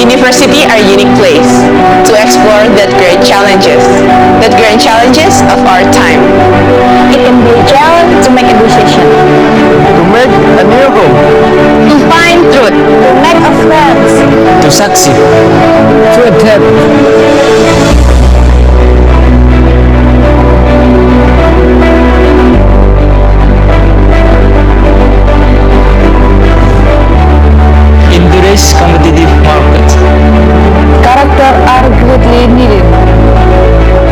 University are a unique place to explore that great challenges of our time. It can be a challenge to make a decision, to make a new home, To find truth, to make a friends, to succeed, to adapt. In today's competitive market, character are greatly needed.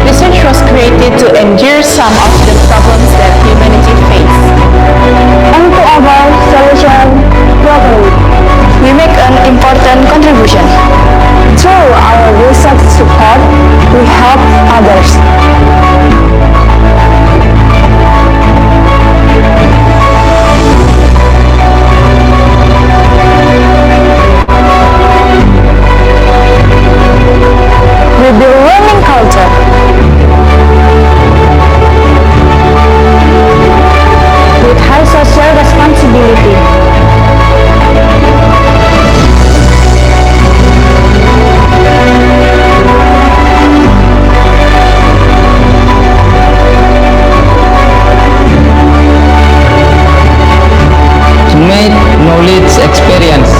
research was created to endure some of the problems that humanity face. And to avoid solution properly, we make an important contribution. Through our research support, we help others. We build learning culture. With high social responsibility. to make knowledge experience.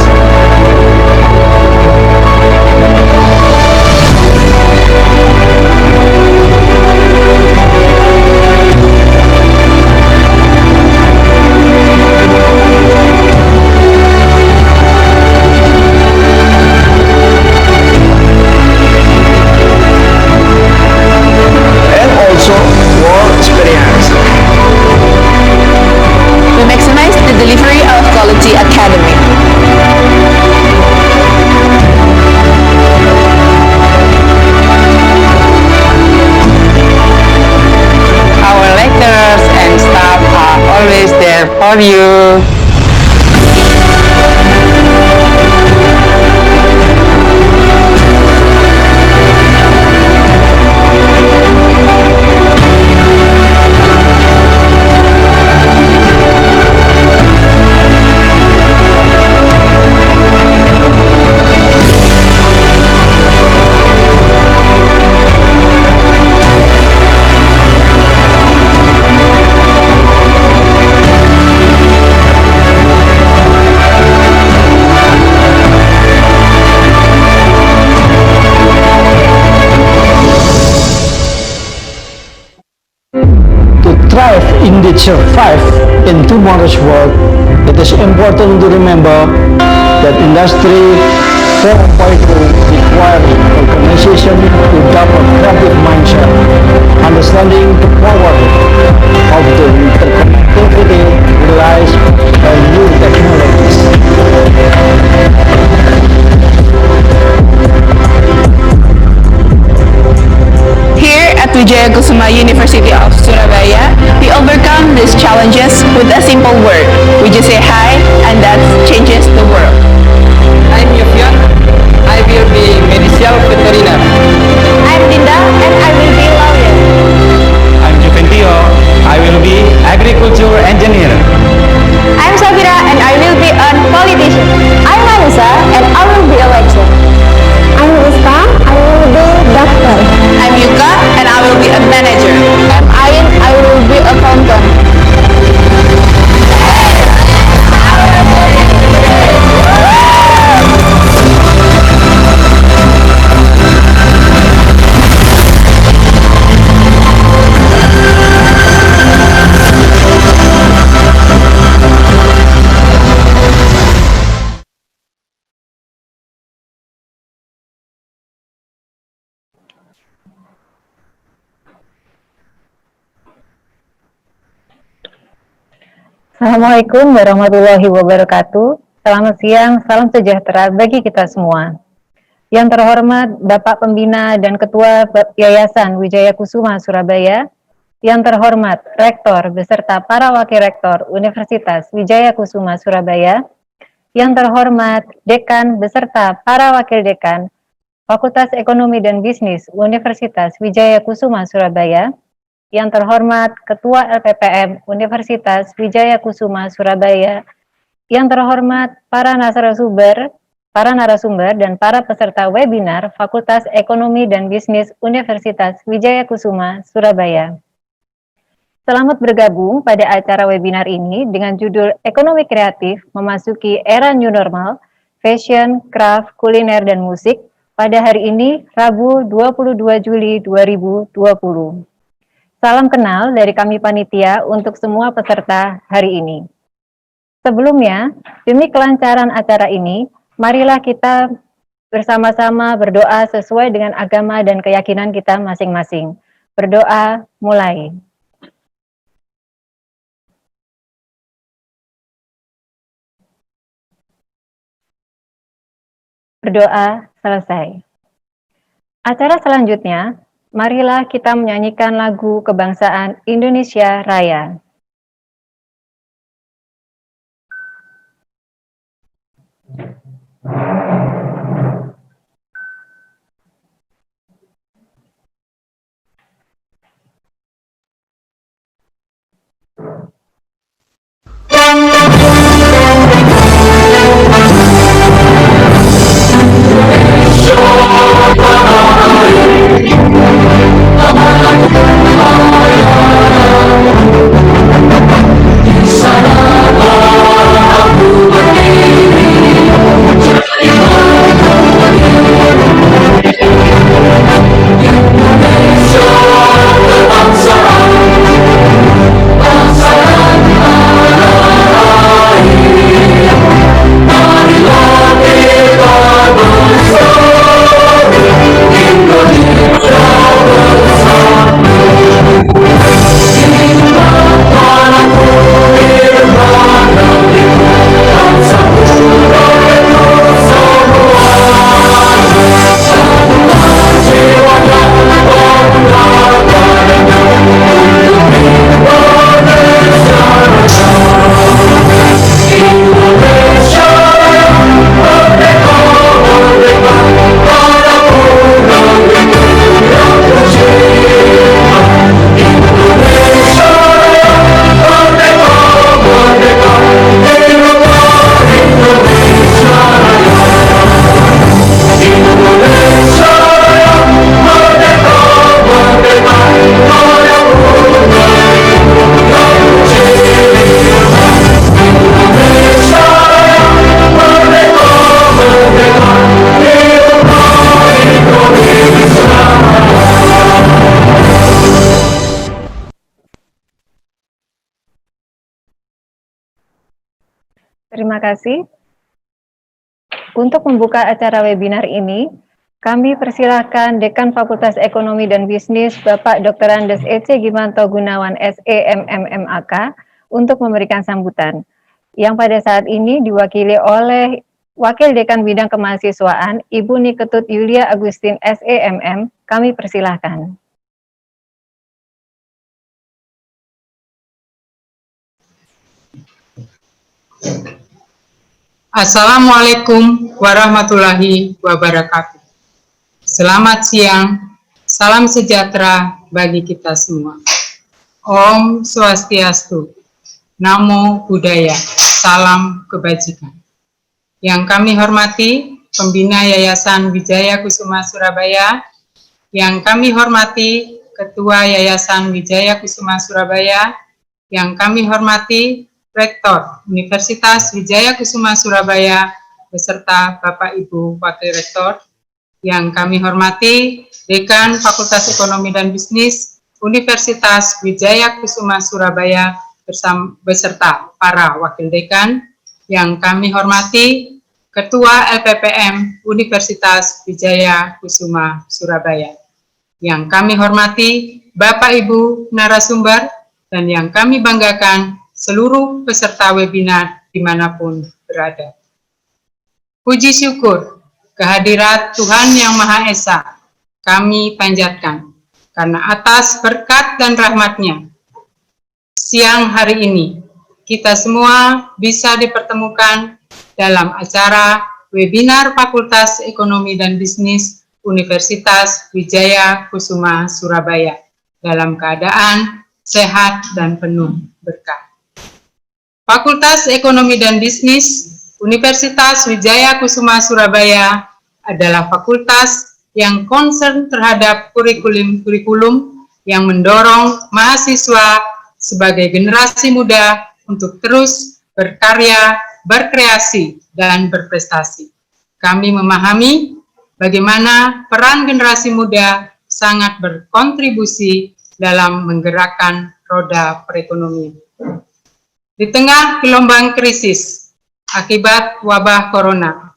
And also work experience. We maximize the delivery of quality academy. Our lecturers and staff are always there for you. To thrive, indeed survive in tomorrow's world, it is important to remember that Industry 4.0 requires organization to develop creative mindset, understanding the power of the interconnectivity realized by new technologies. Here at Wijaya Kusuma University of Surabaya, we overcome these challenges with a simple word. We just say hi, and that changes the world. I'm Yofian. I will be medical veteriner. I'm Dinda and I will be lawyer. I'm Juventio. I will be agriculture engineer. I'm Safira and I will be a politician. I'm Anissa and I will be a lecturer. I'm Rizka, I will be doctor. I'm Yuka, and I will be a manager. I'm Ain, I will be accountant. Assalamualaikum warahmatullahi wabarakatuh. Selamat siang, salam sejahtera bagi kita semua. Yang terhormat Bapak Pembina dan Ketua Yayasan Wijaya Kusuma Surabaya, yang terhormat Rektor beserta para Wakil Rektor Universitas Wijaya Kusuma Surabaya, yang terhormat Dekan beserta para Wakil Dekan Fakultas Ekonomi dan Bisnis Universitas Wijaya Kusuma Surabaya, yang terhormat Ketua LPPM Universitas Wijaya Kusuma Surabaya, yang terhormat para narasumber, para narasumber, dan para peserta webinar Fakultas Ekonomi dan Bisnis Universitas Wijaya Kusuma, Surabaya. Selamat bergabung pada acara webinar ini dengan judul Ekonomi Kreatif Memasuki Era New Normal, Fashion, Craft, Kuliner, dan Musik pada hari ini, Rabu 22 Juli 2020. Salam kenal dari kami panitia untuk semua peserta hari ini. Sebelumnya, demi kelancaran acara ini, marilah kita bersama-sama berdoa sesuai dengan agama dan keyakinan kita masing-masing. Berdoa mulai. Berdoa selesai. Acara selanjutnya, marilah kita menyanyikan lagu kebangsaan Indonesia Raya. Terima kasih. Untuk membuka acara webinar ini, kami persilakan Dekan Fakultas Ekonomi dan Bisnis, Bapak Dr. Andes E.C. Gimanto Gunawan, SEMMMAK, untuk memberikan sambutan, yang pada saat ini diwakili oleh Wakil Dekan Bidang Kemahasiswaan, Ibu Niketut Yulia Agustin, SEMM. Kami persilahkan. Assalamualaikum warahmatullahi wabarakatuh. Selamat siang, salam sejahtera bagi kita semua. Om Swastiastu, Namo Buddhaya, salam kebajikan. Yang kami hormati Pembina Yayasan Wijaya Kusuma Surabaya, yang kami hormati Ketua Yayasan Wijaya Kusuma Surabaya, yang kami hormati Rektor Universitas Wijaya Kusuma Surabaya beserta Bapak Ibu Wakil Rektor, yang kami hormati Dekan Fakultas Ekonomi dan Bisnis Universitas Wijaya Kusuma Surabaya beserta para Wakil Dekan, yang kami hormati Ketua LPPM Universitas Wijaya Kusuma Surabaya, yang kami hormati Bapak Ibu narasumber, dan yang kami banggakan seluruh peserta webinar dimanapun berada. Puji syukur kehadirat Tuhan Yang Maha Esa kami panjatkan, karena atas berkat dan rahmat-Nya, siang hari ini kita semua bisa dipertemukan dalam acara webinar Fakultas Ekonomi dan Bisnis Universitas Wijaya Kusuma Surabaya dalam keadaan sehat dan penuh berkah. Fakultas Ekonomi dan Bisnis Universitas Wijaya Kusuma Surabaya adalah fakultas yang concern terhadap kurikulum yang mendorong mahasiswa sebagai generasi muda untuk terus berkarya, berkreasi, dan berprestasi. Kami memahami bagaimana peran generasi muda sangat berkontribusi dalam menggerakkan roda perekonomian. Di tengah gelombang krisis akibat wabah corona,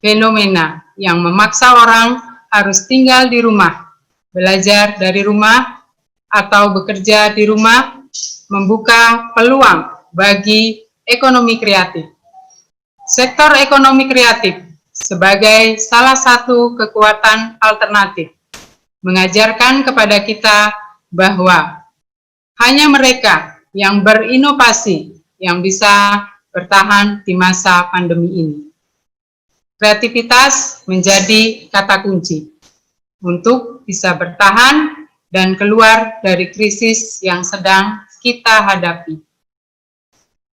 fenomena yang memaksa orang harus tinggal di rumah, belajar dari rumah, atau bekerja di rumah, membuka peluang bagi ekonomi kreatif. Sektor ekonomi kreatif sebagai salah satu kekuatan alternatif mengajarkan kepada kita bahwa hanya mereka yang berinovasi yang bisa bertahan di masa pandemi ini. Kreativitas menjadi kata kunci untuk bisa bertahan dan keluar dari krisis yang sedang kita hadapi.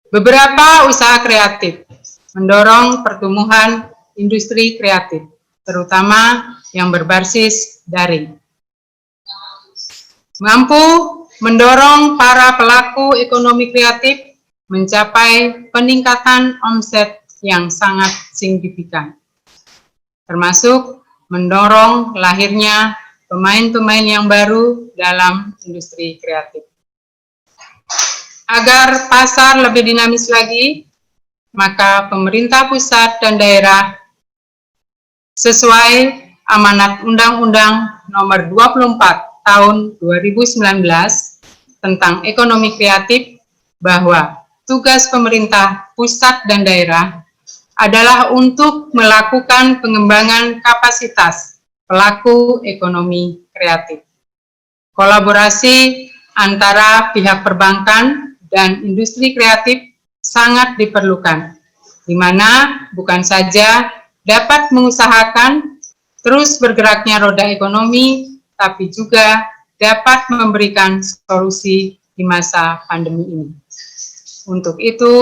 Beberapa usaha kreatif mendorong pertumbuhan industri kreatif, terutama yang berbasis daring. Mampu mendorong para pelaku ekonomi kreatif mencapai peningkatan omset yang sangat signifikan, termasuk mendorong lahirnya pemain-pemain yang baru dalam industri kreatif. Agar pasar lebih dinamis lagi, maka pemerintah pusat dan daerah sesuai amanat Undang-Undang Nomor 24 Tahun 2019 tentang ekonomi kreatif bahwa tugas pemerintah pusat dan daerah adalah untuk melakukan pengembangan kapasitas pelaku ekonomi kreatif. Kolaborasi antara pihak perbankan dan industri kreatif sangat diperlukan, di mana bukan saja dapat mengusahakan terus bergeraknya roda ekonomi, tapi juga dapat memberikan solusi di masa pandemi ini. Untuk itu,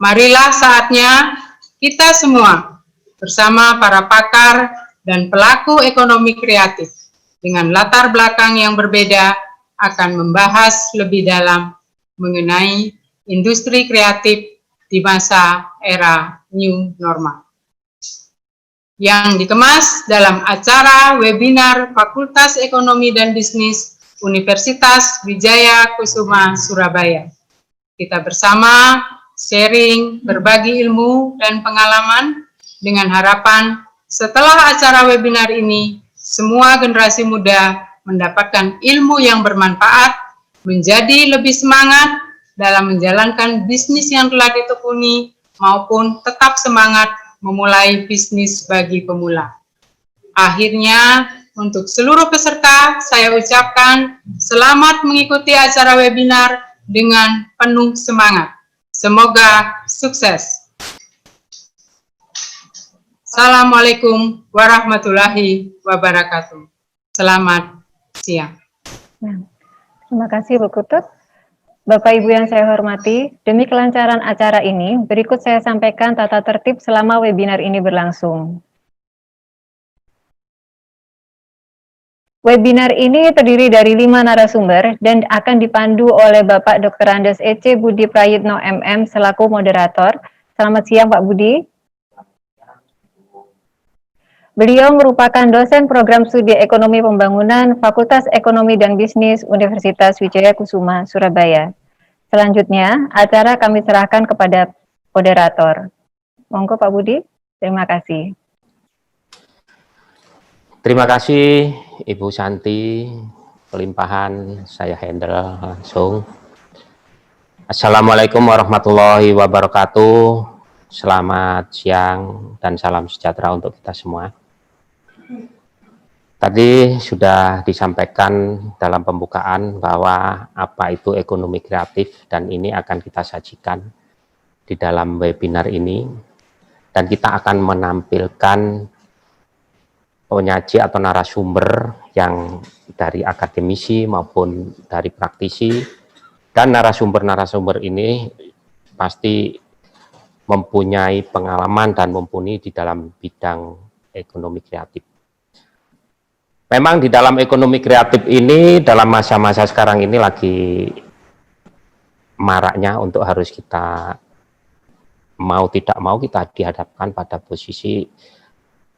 marilah saatnya kita semua bersama para pakar dan pelaku ekonomi kreatif dengan latar belakang yang berbeda akan membahas lebih dalam mengenai industri kreatif di masa era new normal yang dikemas dalam acara webinar Fakultas Ekonomi dan Bisnis Universitas Wijaya Kusuma Surabaya. Kita bersama sharing, berbagi ilmu dan pengalaman dengan harapan setelah acara webinar ini, semua generasi muda mendapatkan ilmu yang bermanfaat, menjadi lebih semangat dalam menjalankan bisnis yang telah ditekuni, maupun tetap semangat memulai bisnis bagi pemula. Akhirnya, untuk seluruh peserta, saya ucapkan selamat mengikuti acara webinar dengan penuh semangat. Semoga sukses. Assalamualaikum warahmatullahi wabarakatuh. Selamat siang. Nah, terima kasih Bu Kutub. Bapak Ibu yang saya hormati, demi kelancaran acara ini, berikut saya sampaikan tata tertib selama webinar ini berlangsung. Webinar ini terdiri dari 5 narasumber dan akan dipandu oleh Bapak Dr. Andes E.C. Budi Prayitno MM selaku moderator. Selamat siang Pak Budi. Beliau merupakan dosen program studi ekonomi pembangunan Fakultas Ekonomi dan Bisnis Universitas Wijaya Kusuma, Surabaya. Selanjutnya, acara kami serahkan kepada moderator. Monggo Pak Budi, terima kasih. Terima kasih Ibu Santi, pelimpahan saya handle langsung. Assalamualaikum warahmatullahi wabarakatuh. Selamat siang dan salam sejahtera untuk kita semua. Tadi sudah disampaikan dalam pembukaan bahwa apa itu ekonomi kreatif dan ini akan kita sajikan di dalam webinar ini. Dan kita akan menampilkan penyaji atau narasumber yang dari akademisi maupun dari praktisi. Dan narasumber-narasumber ini pasti mempunyai pengalaman dan mumpuni di dalam bidang ekonomi kreatif. Memang di dalam ekonomi kreatif ini dalam masa-masa sekarang ini lagi maraknya untuk harus kita mau tidak mau kita dihadapkan pada posisi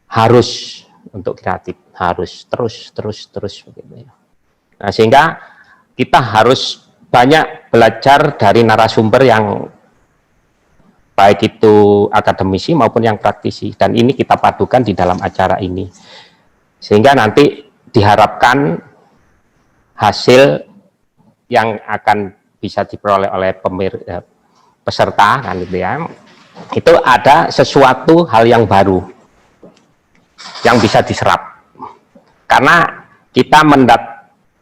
harus untuk kreatif, harus terus begitu ya. Nah, sehingga kita harus banyak belajar dari narasumber yang baik itu akademisi maupun yang praktisi, dan ini kita padukan di dalam acara ini sehingga nanti diharapkan hasil yang akan bisa diperoleh oleh peserta kan gitu ya, itu ada sesuatu hal yang baru yang bisa diserap karena kita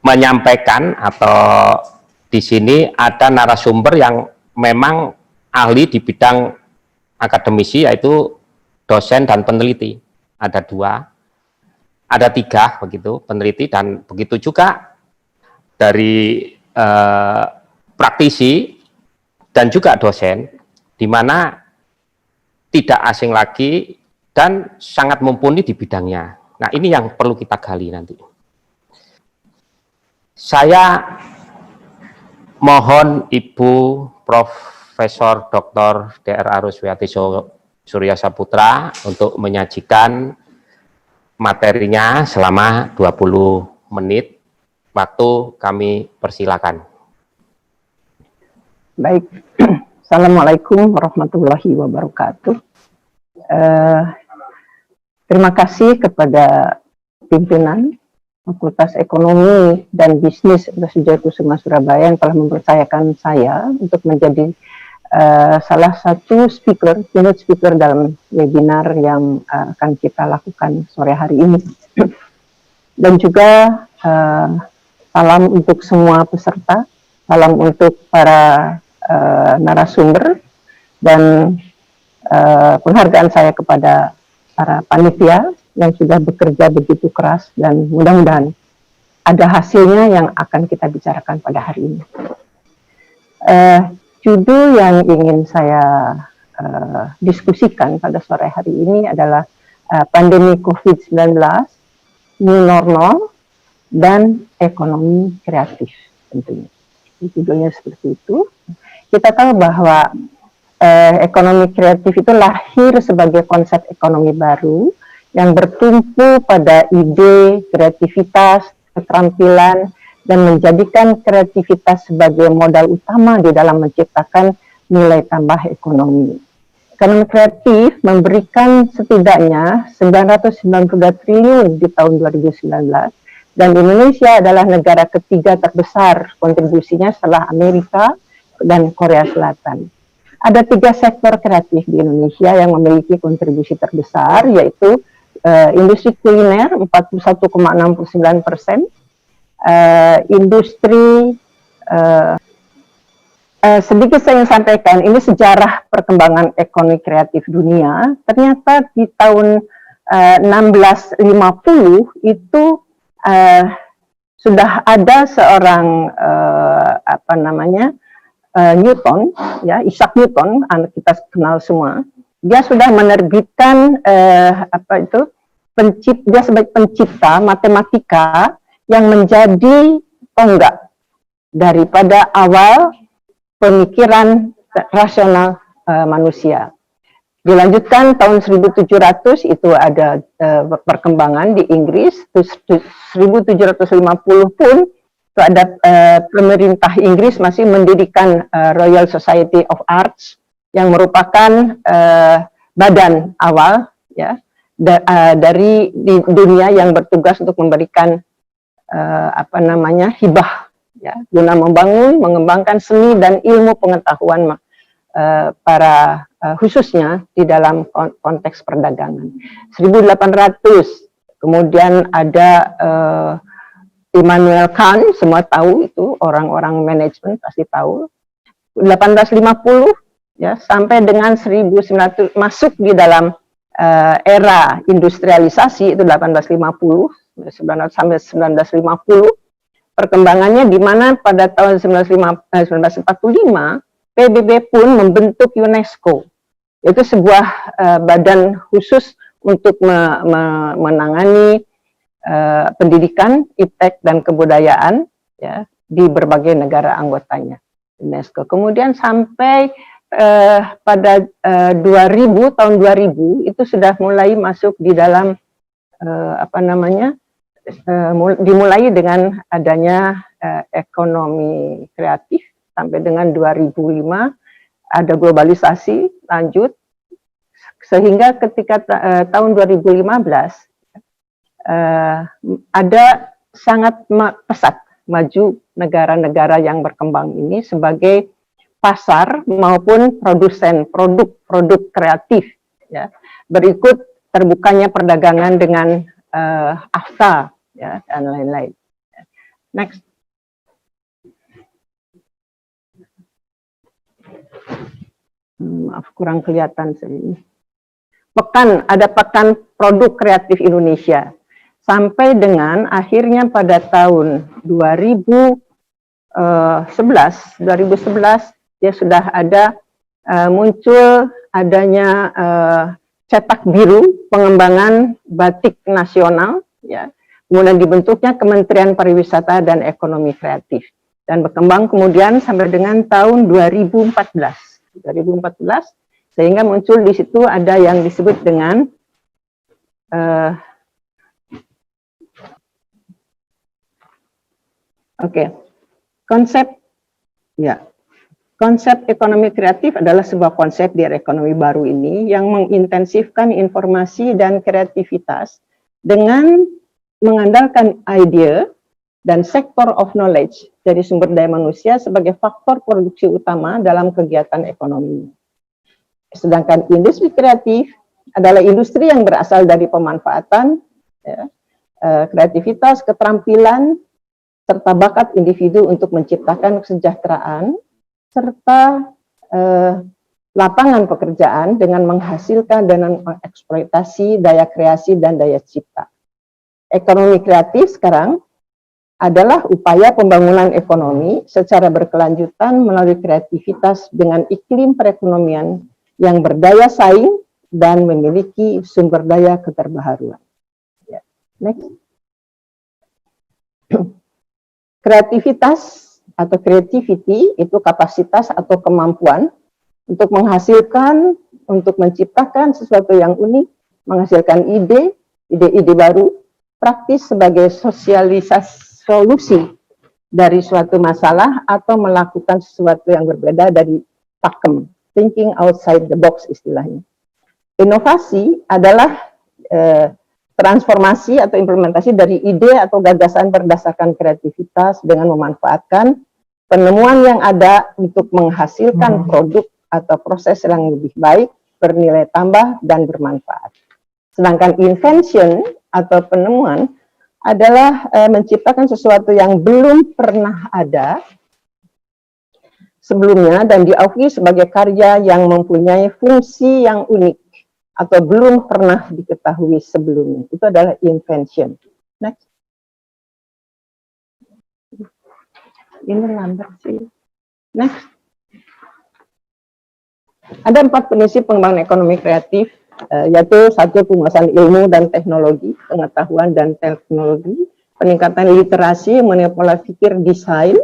menyampaikan atau di sini ada narasumber yang memang ahli di bidang akademisi, yaitu dosen dan peneliti. Ada 2, ada 3 begitu, peneliti, dan begitu juga dari praktisi dan juga dosen, di mana tidak asing lagi dan sangat mumpuni di bidangnya. Nah, ini yang perlu kita gali nanti. Saya mohon Ibu Profesor Dr. Dr. Ruswiati Surya Saputra untuk menyajikan materinya selama 20 menit. Waktu kami persilakan. Baik, Assalamualaikum warahmatullahi wabarakatuh. Terima kasih kepada pimpinan Fakultas Ekonomi dan Bisnis Universitas Kusuma Surabaya yang telah mempercayakan saya untuk menjadi salah satu keynote speaker dalam webinar yang akan kita lakukan sore hari ini. Dan juga salam untuk semua peserta, salam untuk para narasumber, dan penghargaan saya kepada para panitia yang sudah bekerja begitu keras, dan mudah-mudahan ada hasilnya yang akan kita bicarakan pada hari ini. Judul yang ingin saya diskusikan pada sore hari ini adalah pandemi COVID-19, New Normal, dan Ekonomi Kreatif tentunya. Judulnya seperti itu. Kita tahu bahwa ekonomi kreatif itu lahir sebagai konsep ekonomi baru yang bertumpu pada ide, kreativitas, keterampilan, dan menjadikan kreativitas sebagai modal utama di dalam menciptakan nilai tambah ekonomi. Ekonomi kreatif memberikan setidaknya 992 triliun di tahun 2019, dan Indonesia adalah negara ketiga terbesar kontribusinya setelah Amerika dan Korea Selatan. Ada 3 sektor kreatif di Indonesia yang memiliki kontribusi terbesar, yaitu industri kuliner 41,69%, industri sedikit saya sampaikan, ini sejarah perkembangan ekonomi kreatif dunia. Ternyata di tahun 1650 itu sudah ada seorang Newton, ya, Isaac Newton, anak kita kenal semua. Dia sudah menerbitkan dia sebagai pencipta matematika yang menjadi tonggak daripada awal pemikiran rasional manusia. Dilanjutkan tahun 1700 itu ada perkembangan di Inggris. 1750 pun itu ada pemerintah Inggris masih mendirikan Royal Society of Arts yang merupakan badan awal, ya, dari di dunia yang bertugas untuk memberikan hibah, ya, guna mengembangkan seni dan ilmu pengetahuan para khususnya di dalam konteks perdagangan. 1800 kemudian ada Immanuel Kant, semua tahu itu, orang-orang manajemen pasti tahu. 1850 ya sampai dengan 1900 masuk di dalam era industrialisasi, itu 1850 sampai 1950. Perkembangannya di mana pada tahun 1945 PBB pun membentuk UNESCO Itu sebuah badan khusus untuk menangani pendidikan, iptek dan kebudayaan ya di berbagai negara anggotanya UNESCO. Kemudian sampai pada 2000 tahun 2000 itu sudah mulai masuk di dalam dimulai dengan adanya ekonomi kreatif sampai dengan 2005 ada globalisasi lanjut sehingga ketika tahun 2015 ada sangat pesat maju negara-negara yang berkembang ini sebagai pasar maupun produsen produk kreatif ya. Berikut terbukanya perdagangan dengan AFTA ya dan lain-lain. Next. Maaf kurang kelihatan ini. Ada pekan produk kreatif Indonesia sampai dengan akhirnya pada tahun 2011 ya sudah ada muncul adanya cetak biru pengembangan batik nasional ya. Kemudian dibentuknya Kementerian Pariwisata dan Ekonomi Kreatif dan berkembang kemudian sampai dengan tahun 2014 sehingga muncul di situ ada yang disebut dengan konsep ekonomi kreatif adalah sebuah konsep di era ekonomi baru ini yang mengintensifkan informasi dan kreativitas dengan mengandalkan ide dan sektor of knowledge dari sumber daya manusia sebagai faktor produksi utama dalam kegiatan ekonomi. Sedangkan industri kreatif adalah industri yang berasal dari pemanfaatan ya, kreativitas, keterampilan, serta bakat individu untuk menciptakan kesejahteraan, serta lapangan pekerjaan dengan menghasilkan dan mengeksploitasi daya kreasi dan daya cipta. Ekonomi kreatif sekarang adalah upaya pembangunan ekonomi secara berkelanjutan melalui kreativitas dengan iklim perekonomian yang berdaya saing dan memiliki sumber daya keterbaharuan. Ya. Next. Kreativitas atau creativity itu kapasitas atau kemampuan untuk menghasilkan, untuk menciptakan sesuatu yang unik, menghasilkan ide-ide baru, praktis sebagai sosialisasi solusi dari suatu masalah atau melakukan sesuatu yang berbeda dari pakem, thinking outside the box istilahnya. Inovasi adalah transformasi atau implementasi dari ide atau gagasan berdasarkan kreativitas dengan memanfaatkan penemuan yang ada untuk menghasilkan produk atau proses yang lebih baik, bernilai tambah, dan bermanfaat. Sedangkan invention atau penemuan adalah menciptakan sesuatu yang belum pernah ada sebelumnya dan diakui sebagai karya yang mempunyai fungsi yang unik atau belum pernah diketahui sebelumnya. Itu adalah invention. Next. Ini lambat sih. Next. Ada 4 prinsip pengembangan ekonomi kreatif, yaitu 1, penguasaan ilmu dan teknologi, pengetahuan dan teknologi, peningkatan literasi mengenai pola pikir desain,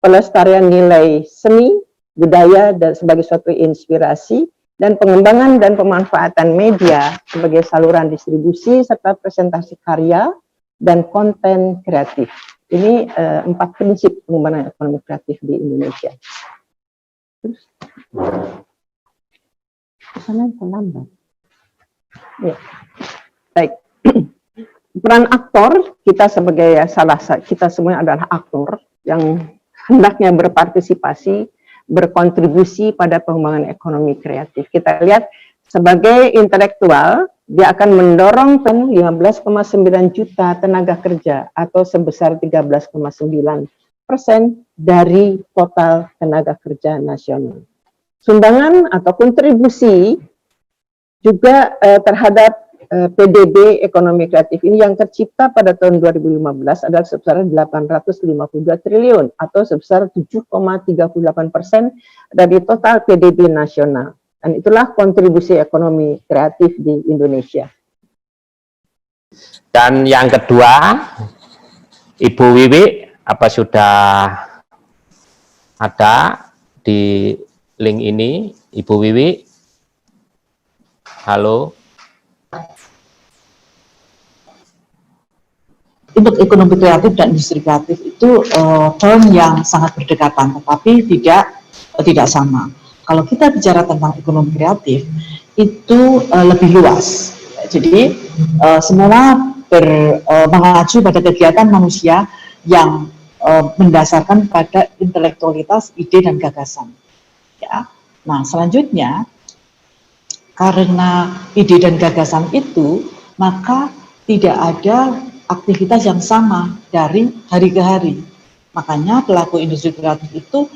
pelestarian nilai seni, budaya dan sebagai suatu inspirasi, dan pengembangan dan pemanfaatan media sebagai saluran distribusi serta presentasi karya dan konten kreatif. Ini 4 prinsip pengembangan ekonomi kreatif di Indonesia. Terus, kesana terlambat. Ya. Baik. Peran aktor, kita sebagai kita semua adalah aktor yang hendaknya berpartisipasi, berkontribusi pada pengembangan ekonomi kreatif. Kita lihat sebagai intelektual, dia akan mendorong 15,9 juta tenaga kerja atau sebesar 13,9% dari total tenaga kerja nasional. Sumbangan atau kontribusi juga terhadap PDB ekonomi kreatif ini yang tercipta pada tahun 2015 adalah sebesar 852 triliun atau sebesar 7,38% dari total PDB nasional. Dan itulah kontribusi ekonomi kreatif di Indonesia. Dan yang kedua, Ibu Wiwi, apa sudah ada di link ini, Ibu Wiwi? Halo. Untuk ekonomi kreatif dan industri kreatif itu term yang sangat berdekatan, tetapi tidak sama. Kalau kita bicara tentang ekonomi kreatif, itu lebih luas. Jadi semua mengacu pada kegiatan manusia yang mendasarkan pada intelektualitas, ide dan gagasan. Ya. Nah, selanjutnya karena ide dan gagasan itu, maka tidak ada aktivitas yang sama dari hari ke hari. Makanya pelaku industri kreatif itu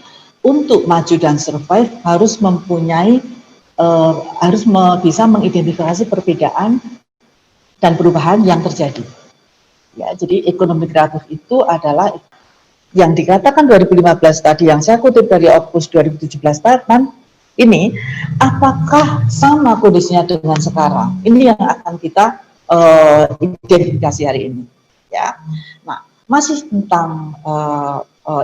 untuk maju dan survive harus mempunyai bisa mengidentifikasi perbedaan dan perubahan yang terjadi. Ya, jadi ekonomi kreatif itu adalah yang dikatakan 2015 tadi yang saya kutip dari Opus 2017 Batman ini, apakah sama kondisinya dengan sekarang? Ini yang akan kita identifikasi hari ini. Ya, nah masih tentang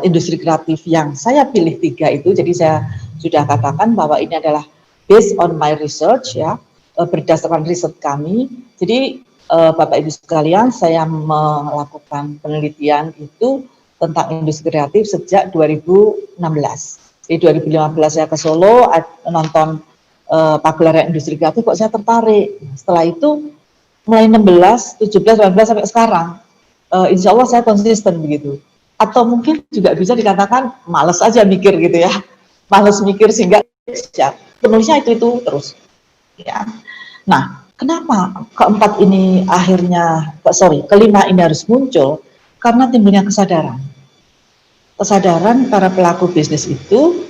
industri kreatif yang saya pilih 3 itu, jadi saya sudah katakan bahwa ini adalah based on my research, ya, berdasarkan riset kami. Jadi Bapak Ibu sekalian, saya melakukan penelitian itu tentang industri kreatif sejak 2016. Di 2015 saya ke Solo nonton pagelaran industri kreatif, kok saya tertarik. Setelah itu mulai 16, 17, 18 sampai sekarang, insya Allah saya konsisten begitu. Atau mungkin juga bisa dikatakan males aja mikir gitu ya, males mikir sehingga penulisnya itu terus. Ya. Nah, kenapa keempat ini akhirnya, kelima ini harus muncul? Karena timbulnya kesadaran para pelaku bisnis itu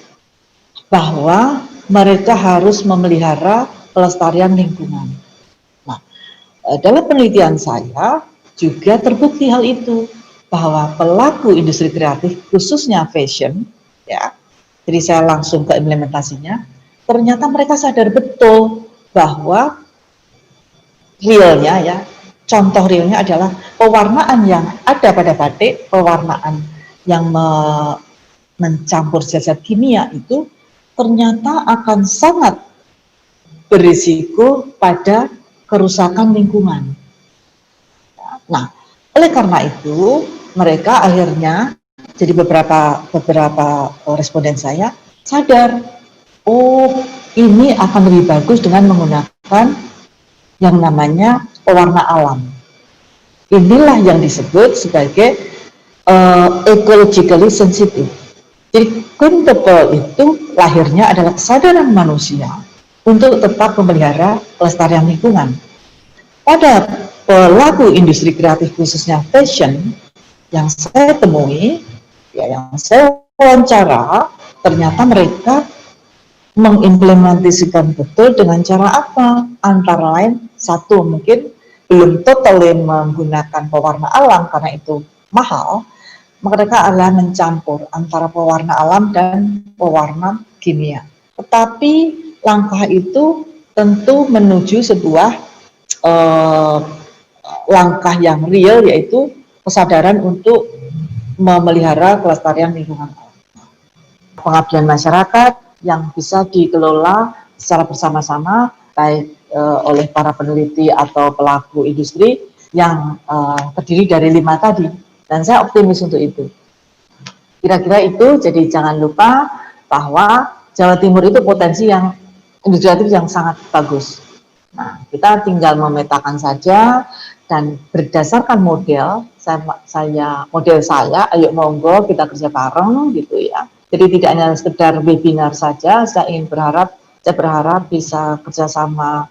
bahwa mereka harus memelihara pelestarian lingkungan. Nah, dalam penelitian saya juga terbukti hal itu, bahwa pelaku industri kreatif khususnya fashion, ya, jadi saya langsung ke implementasinya, ternyata mereka sadar betul bahwa realnya, ya, contoh realnya adalah pewarnaan yang ada pada batik, pewarnaan yang mencampur zat-zat kimia itu ternyata akan sangat berisiko pada kerusakan lingkungan. Nah, oleh karena itu mereka akhirnya, jadi beberapa responden saya sadar, oh ini akan lebih bagus dengan menggunakan yang namanya pewarna alam. Inilah yang disebut sebagai ecologically sensitive. Jadi Quintuple itu lahirnya adalah kesadaran manusia untuk tetap memelihara pelestarian lingkungan. Pada pelaku industri kreatif khususnya fashion yang saya temui, ya, yang saya wawancara, ternyata mereka mengimplementasikan betul dengan cara apa? Antara lain, satu, mungkin belum totally menggunakan pewarna alam karena itu mahal, mereka adalah mencampur antara pewarna alam dan pewarna kimia. Tetapi langkah itu tentu menuju sebuah langkah yang real, yaitu kesadaran untuk memelihara kelestarian lingkungan alam. Pengabdian masyarakat yang bisa dikelola secara bersama-sama, baik oleh para peneliti atau pelaku industri yang terdiri dari 5 tadi. Dan saya optimis untuk itu. Kira-kira itu, jadi jangan lupa bahwa Jawa Timur itu potensi yang industri kreatif yang sangat bagus. Nah, kita tinggal memetakan saja dan berdasarkan model saya, ayo monggo kita kerja bareng gitu ya. Jadi tidak hanya sekedar webinar saja, saya berharap bisa kerjasama,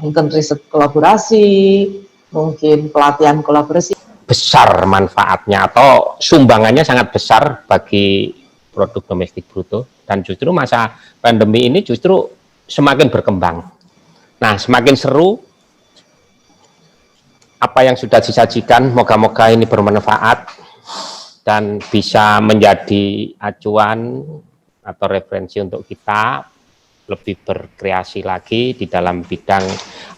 mungkin riset kolaborasi, mungkin pelatihan kolaborasi. Besar manfaatnya atau sumbangannya sangat besar bagi produk domestik bruto, dan justru masa pandemi ini justru semakin berkembang. Nah, semakin seru apa yang sudah disajikan, moga-moga ini bermanfaat dan bisa menjadi acuan atau referensi untuk kita lebih berkreasi lagi di dalam bidang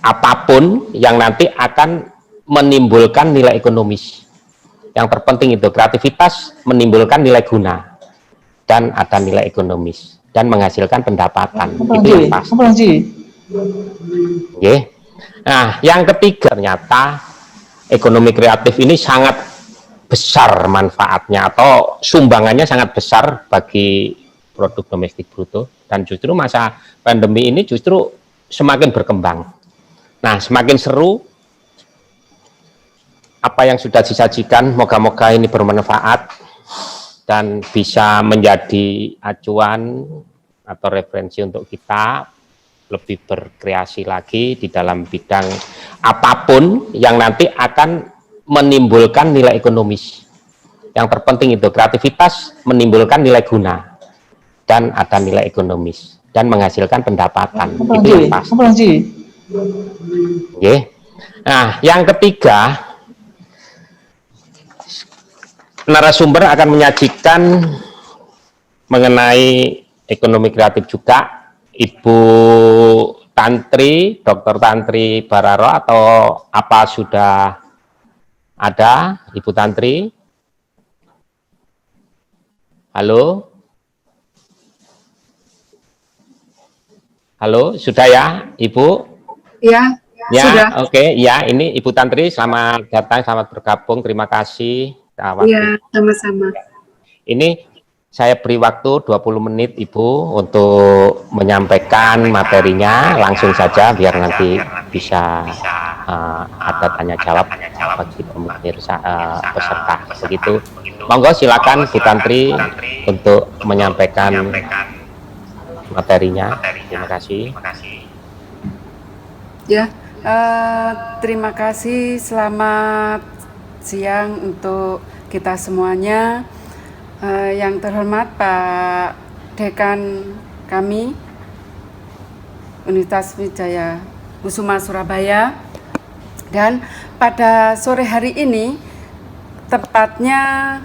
apapun yang nanti akan menimbulkan nilai ekonomis. Yang terpenting itu kreativitas menimbulkan nilai guna dan ada nilai ekonomis dan menghasilkan pendapatan. Itu yang pasti. Okay. Nah, yang ketiga ternyata ekonomi kreatif ini sangat besar manfaatnya atau sumbangannya sangat besar bagi produk domestik bruto, dan justru masa pandemi ini justru semakin berkembang. Nah, semakin seru apa yang sudah disajikan, moga-moga ini bermanfaat dan bisa menjadi acuan atau referensi untuk kita lebih berkreasi lagi di dalam bidang apapun yang nanti akan menimbulkan nilai ekonomis. Yang terpenting itu kreativitas menimbulkan nilai guna dan ada nilai ekonomis dan menghasilkan pendapatan. Itu yang pasti. Okay. Nah, yang ketiga, narasumber akan menyajikan mengenai ekonomi kreatif juga, Ibu Tantri, Dr. Tantri Bararo, atau apa sudah ada Ibu Tantri? Halo? Halo, sudah ya, Ibu? Ya, ya sudah. Oke, ya, ini Ibu Tantri, selamat datang, selamat bergabung, terima kasih. Iya, sama-sama. Ini saya beri waktu 20 menit, Ibu, untuk menyampaikan materinya, langsung saja, biar nanti bisa ada tanya-jawab bagi pemirsa peserta. Begitu, monggo silakan Bu Tantri untuk menyampaikan materinya. Terima kasih. Ya, terima kasih. Selamat siang untuk kita semuanya. Yang terhormat Pak Dekan kami Universitas Wijaya Kusuma Surabaya, dan pada sore hari ini tepatnya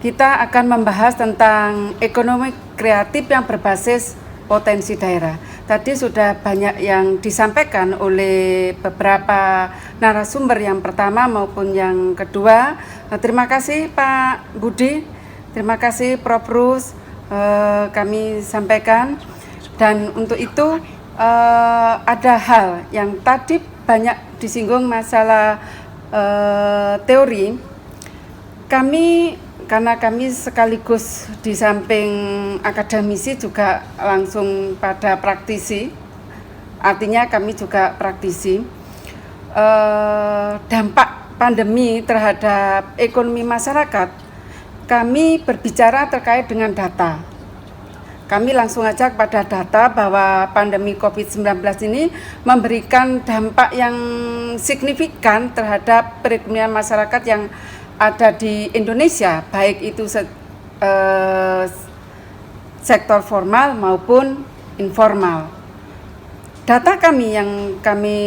kita akan membahas tentang ekonomi kreatif yang berbasis potensi daerah. Tadi sudah banyak yang disampaikan oleh beberapa narasumber yang pertama maupun yang kedua. Terima kasih Pak Budi, terima kasih Prof. Rus, kami sampaikan. Dan untuk itu ada hal yang tadi banyak disinggung masalah teori. Karena kami sekaligus di samping akademisi juga langsung pada praktisi, artinya kami juga praktisi. Dampak pandemi terhadap ekonomi masyarakat, kami berbicara terkait dengan data. Kami langsung aja kepada data bahwa pandemi COVID-19 ini memberikan dampak yang signifikan terhadap perekonomian masyarakat yang ada di Indonesia, baik itu sektor formal maupun informal. Data kami yang kami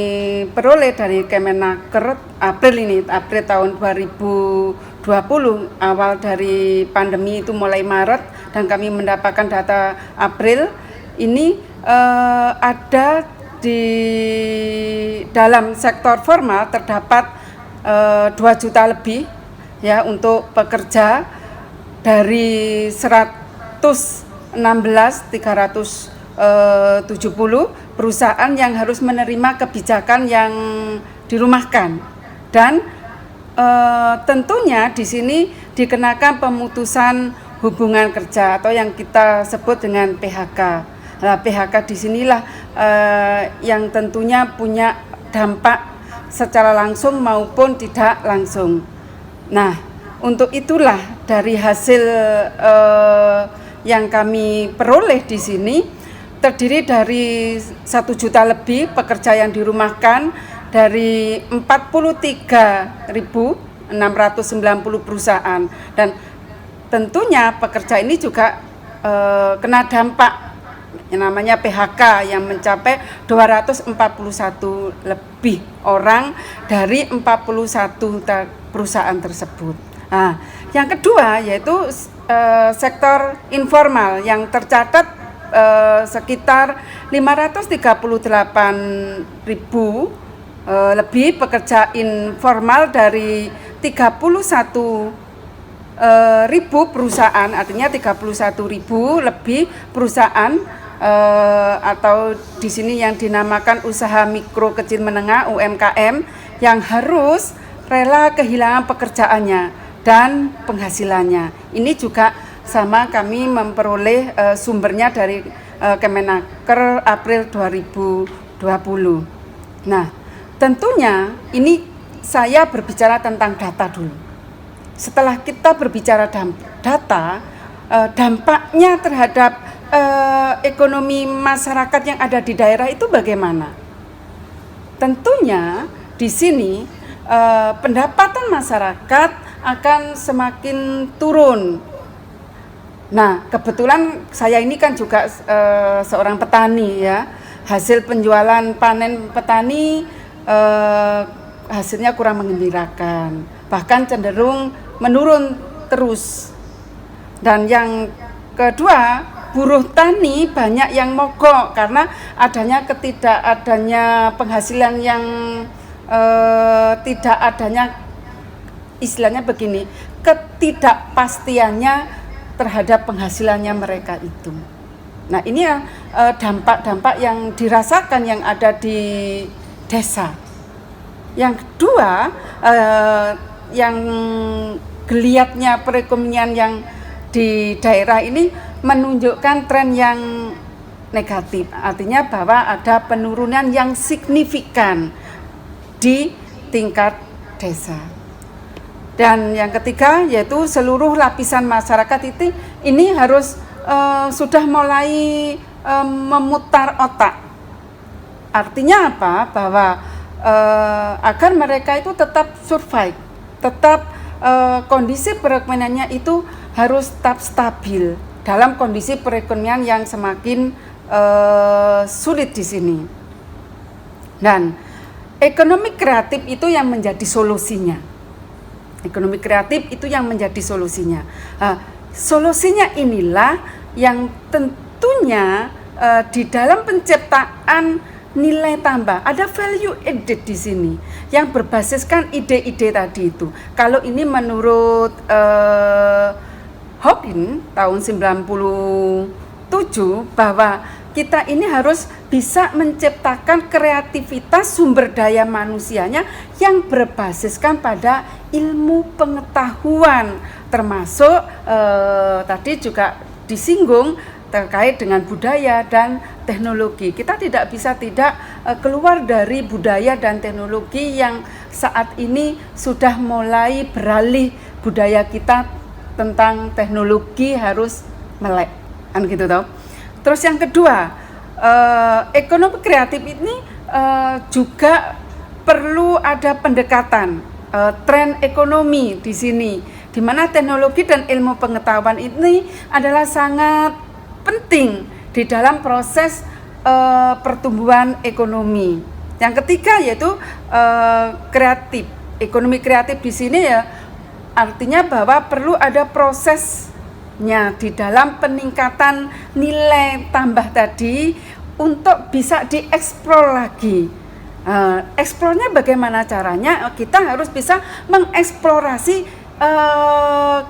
peroleh dari Kemenaker April tahun 2020, awal dari pandemi itu mulai Maret, dan kami mendapatkan data April ini ada di dalam sektor formal terdapat 2 juta lebih ya untuk pekerja dari 116.370 perusahaan yang harus menerima kebijakan yang dirumahkan, dan tentunya di sini dikenakan pemutusan hubungan kerja atau yang kita sebut dengan PHK. Nah, PHK di sinilah yang tentunya punya dampak secara langsung maupun tidak langsung. Nah, untuk itulah dari hasil yang kami peroleh di sini terdiri dari 1 juta lebih pekerja yang dirumahkan dari 43.690 perusahaan, dan tentunya pekerja ini juga kena dampak yang namanya PHK yang mencapai 241 lebih orang dari 41 perusahaan tersebut. Nah, yang kedua yaitu sektor informal yang tercatat sekitar 538.000 lebih pekerja informal dari 31.000 perusahaan, artinya 31.000 lebih perusahaan atau di sini yang dinamakan usaha mikro kecil menengah UMKM yang harus rela kehilangan pekerjaannya dan penghasilannya. Ini juga sama kami memperoleh sumbernya dari Kemenaker April 2020. Nah, tentunya ini saya berbicara tentang data dulu. Setelah kita berbicara data, dampaknya terhadap ekonomi masyarakat yang ada di daerah itu bagaimana? Tentunya di sini pendapatan masyarakat akan semakin turun. Nah, kebetulan saya ini kan juga seorang petani ya. Hasil penjualan panen petani hasilnya kurang menggembirakan, bahkan cenderung menurun terus. Dan yang kedua, buruh tani banyak yang mogok karena adanya penghasilan yang tidak adanya, istilahnya begini, ketidakpastiannya terhadap penghasilannya mereka itu. Nah, ini ya dampak-dampak yang dirasakan yang ada di desa. Yang kedua, yang geliatnya perekonomian yang di daerah ini menunjukkan tren yang negatif, artinya bahwa ada penurunan yang signifikan di tingkat desa. Dan yang ketiga yaitu seluruh lapisan masyarakat ini harus sudah mulai memutar otak. Artinya apa? Bahwa agar mereka itu tetap survive, tetap kondisi perekonomiannya itu harus tetap stabil dalam kondisi perekonomian yang semakin sulit di sini. Dan ekonomi kreatif itu yang menjadi solusinya. Ekonomi kreatif itu yang menjadi solusinya. Solusinya inilah yang tentunya di dalam penciptaan nilai tambah, ada value added di sini yang berbasiskan ide-ide tadi itu. Kalau ini menurut Hawking tahun 97 bahwa kita ini harus bisa menciptakan kreativitas sumber daya manusianya yang berbasiskan pada ilmu pengetahuan, termasuk tadi juga disinggung terkait dengan budaya dan teknologi. Kita tidak bisa keluar dari budaya dan teknologi yang saat ini sudah mulai beralih budaya kita tentang teknologi harus melek, kan gitu toh. Terus yang kedua, ekonomi kreatif ini juga perlu ada pendekatan tren ekonomi di sini, di mana teknologi dan ilmu pengetahuan ini adalah sangat penting di dalam proses pertumbuhan ekonomi. Yang ketiga yaitu kreatif. Ekonomi kreatif di sini ya artinya bahwa perlu ada prosesnya di dalam peningkatan nilai tambah tadi untuk bisa dieksplor lagi. Eksplornya bagaimana caranya? Kita harus bisa mengeksplorasi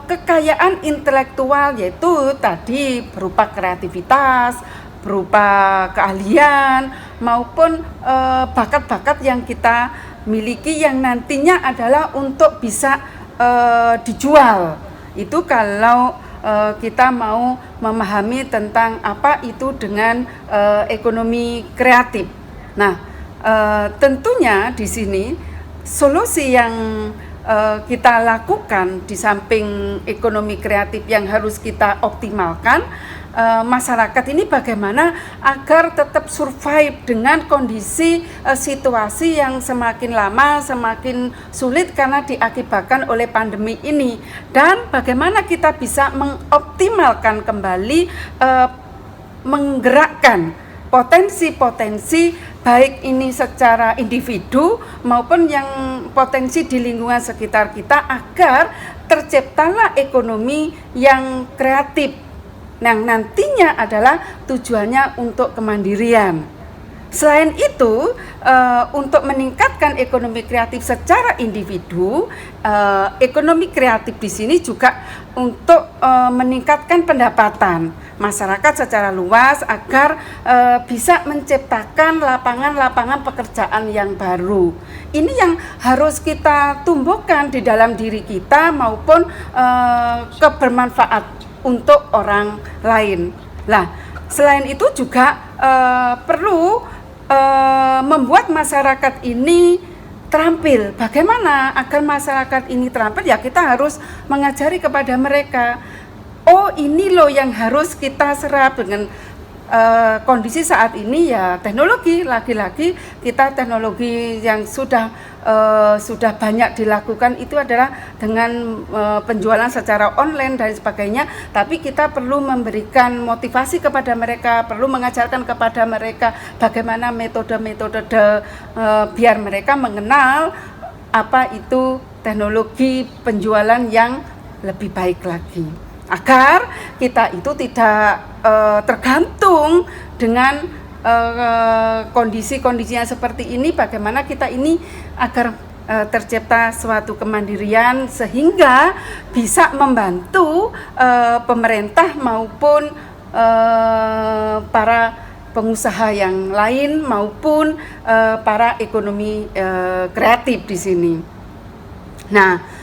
kekayaan intelektual, yaitu tadi berupa kreativitas, berupa keahlian maupun bakat-bakat yang kita miliki yang nantinya adalah untuk bisa dijual. Itu kalau kita mau memahami tentang apa itu dengan ekonomi kreatif. Nah, tentunya di sini solusi yang kita lakukan di samping ekonomi kreatif yang harus kita optimalkan, masyarakat ini bagaimana agar tetap survive dengan kondisi situasi yang semakin lama semakin sulit karena diakibatkan oleh pandemi ini, dan bagaimana kita bisa mengoptimalkan kembali menggerakkan potensi-potensi baik ini secara individu maupun yang potensi di lingkungan sekitar kita agar terciptalah ekonomi yang kreatif yang nantinya adalah tujuannya untuk kemandirian. Selain itu, untuk meningkatkan ekonomi kreatif secara individu, ekonomi kreatif di sini juga untuk meningkatkan pendapatan masyarakat secara luas agar bisa menciptakan lapangan-lapangan pekerjaan yang baru. Ini yang harus kita tumbuhkan di dalam diri kita maupun kebermanfaat untuk orang lain. Nah, selain itu juga perlu membuat masyarakat ini terampil. Bagaimana agar masyarakat ini terampil? Ya kita harus mengajari kepada mereka, oh ini loh yang harus kita serap dengan kondisi saat ini ya teknologi, lagi-lagi kita teknologi yang sudah banyak dilakukan itu adalah dengan penjualan secara online dan sebagainya, tapi kita perlu memberikan motivasi kepada mereka, perlu mengajarkan kepada mereka bagaimana metode-metode biar mereka mengenal apa itu teknologi penjualan yang lebih baik lagi, agar kita itu tidak tergantung dengan kondisi-kondisi yang seperti ini. Bagaimana kita ini agar tercipta suatu kemandirian sehingga bisa membantu pemerintah maupun para pengusaha yang lain maupun para ekonomi kreatif di sini. Nah,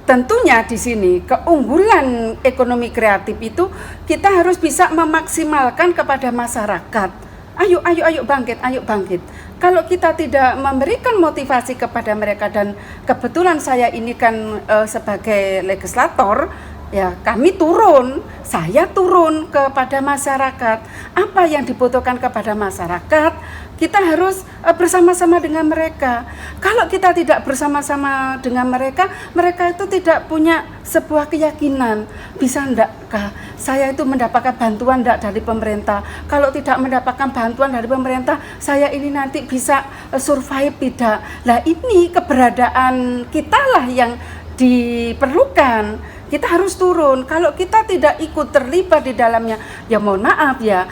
tentunya di sini keunggulan ekonomi kreatif itu kita harus bisa memaksimalkan kepada masyarakat. Ayo bangkit. Kalau kita tidak memberikan motivasi kepada mereka, dan kebetulan saya ini kan sebagai legislator, ya saya turun kepada masyarakat. Apa yang dibutuhkan kepada masyarakat, kita harus bersama-sama dengan mereka. Kalau kita tidak bersama-sama dengan mereka, mereka itu tidak punya sebuah keyakinan, bisa enggakah saya itu mendapatkan bantuan enggak dari pemerintah? Kalau tidak mendapatkan bantuan dari pemerintah, saya ini nanti bisa survive tidak? Nah, ini keberadaan kita lah yang diperlukan. Kita harus turun. Kalau kita tidak ikut terlibat di dalamnya, ya mohon maaf ya,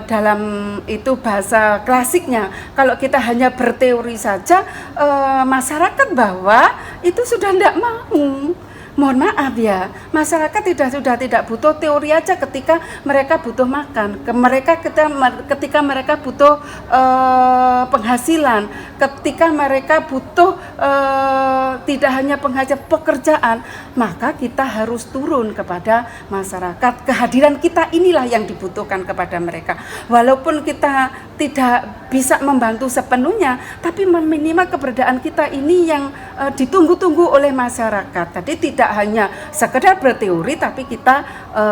dalam itu bahasa klasiknya, kalau kita hanya berteori saja, masyarakat bawah itu sudah tidak mau. Mohon maaf ya, masyarakat sudah tidak butuh teori aja ketika mereka butuh makan, ketika mereka butuh penghasilan, ketika mereka butuh tidak hanya penghasilan, pekerjaan, maka kita harus turun kepada masyarakat. Kehadiran kita inilah yang dibutuhkan kepada mereka. Walaupun kita tidak bisa membantu sepenuhnya, tapi minimal keberadaan kita ini yang ditunggu-tunggu oleh masyarakat. Tadi tidak hanya sekedar berteori, tapi kita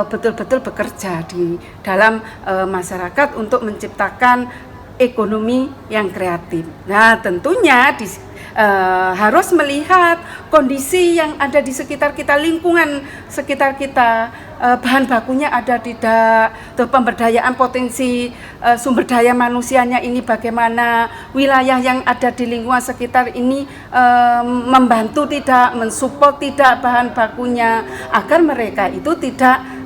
betul-betul bekerja di dalam masyarakat untuk menciptakan ekonomi yang kreatif. Nah, tentunya harus melihat kondisi yang ada di sekitar kita, lingkungan sekitar kita, bahan bakunya ada tidak, pemberdayaan potensi sumber daya manusianya ini bagaimana, wilayah yang ada di lingkungan sekitar ini membantu tidak, mensupport tidak bahan bakunya, agar mereka itu tidak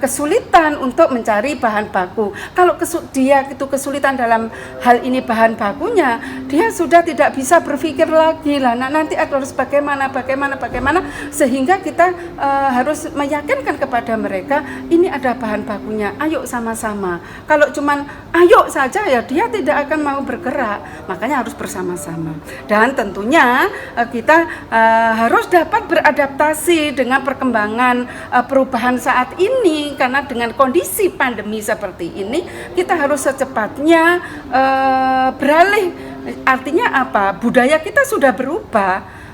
kesulitan untuk mencari bahan baku. Kalau dia itu kesulitan dalam hal ini bahan bakunya, dia sudah tidak bisa berpikir lagi lah. Nah, nanti harus bagaimana sehingga kita harus meyakinkan kepada mereka ini ada bahan bakunya. Ayo sama-sama. Kalau cuman ayo saja ya dia tidak akan mau bergerak. Makanya harus bersama-sama. Dan tentunya kita harus dapat beradaptasi dengan perkembangan perubahan saat ini, karena dengan kondisi pandemi seperti ini kita harus secepatnya beralih. Artinya apa? Budaya kita sudah berubah.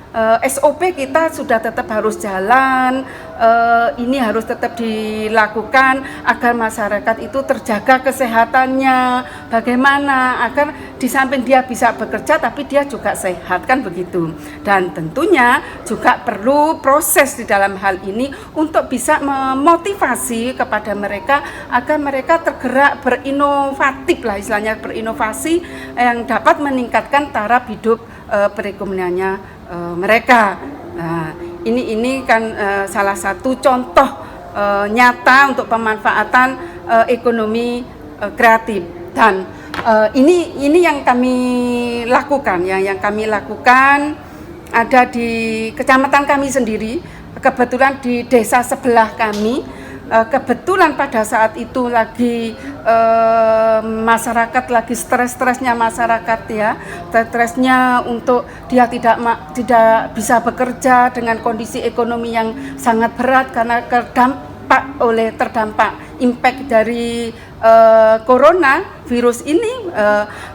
SOP kita sudah tetap harus jalan, ini harus tetap dilakukan agar masyarakat itu terjaga kesehatannya. Bagaimana agar di samping dia bisa bekerja tapi dia juga sehat, kan begitu. Dan tentunya juga perlu proses di dalam hal ini untuk bisa memotivasi kepada mereka agar mereka tergerak berinovatif lah, istilahnya berinovasi yang dapat meningkatkan taraf hidup perekonomiannya mereka. Nah, ini kan salah satu contoh nyata untuk pemanfaatan ekonomi kreatif. Dan ini yang kami lakukan, yang kami lakukan ada di kecamatan kami sendiri, kebetulan di desa sebelah kami. Kebetulan pada saat itu lagi masyarakat lagi stres-stresnya masyarakat ya, stresnya untuk dia tidak bisa bekerja dengan kondisi ekonomi yang sangat berat karena terdampak impact dari corona virus ini,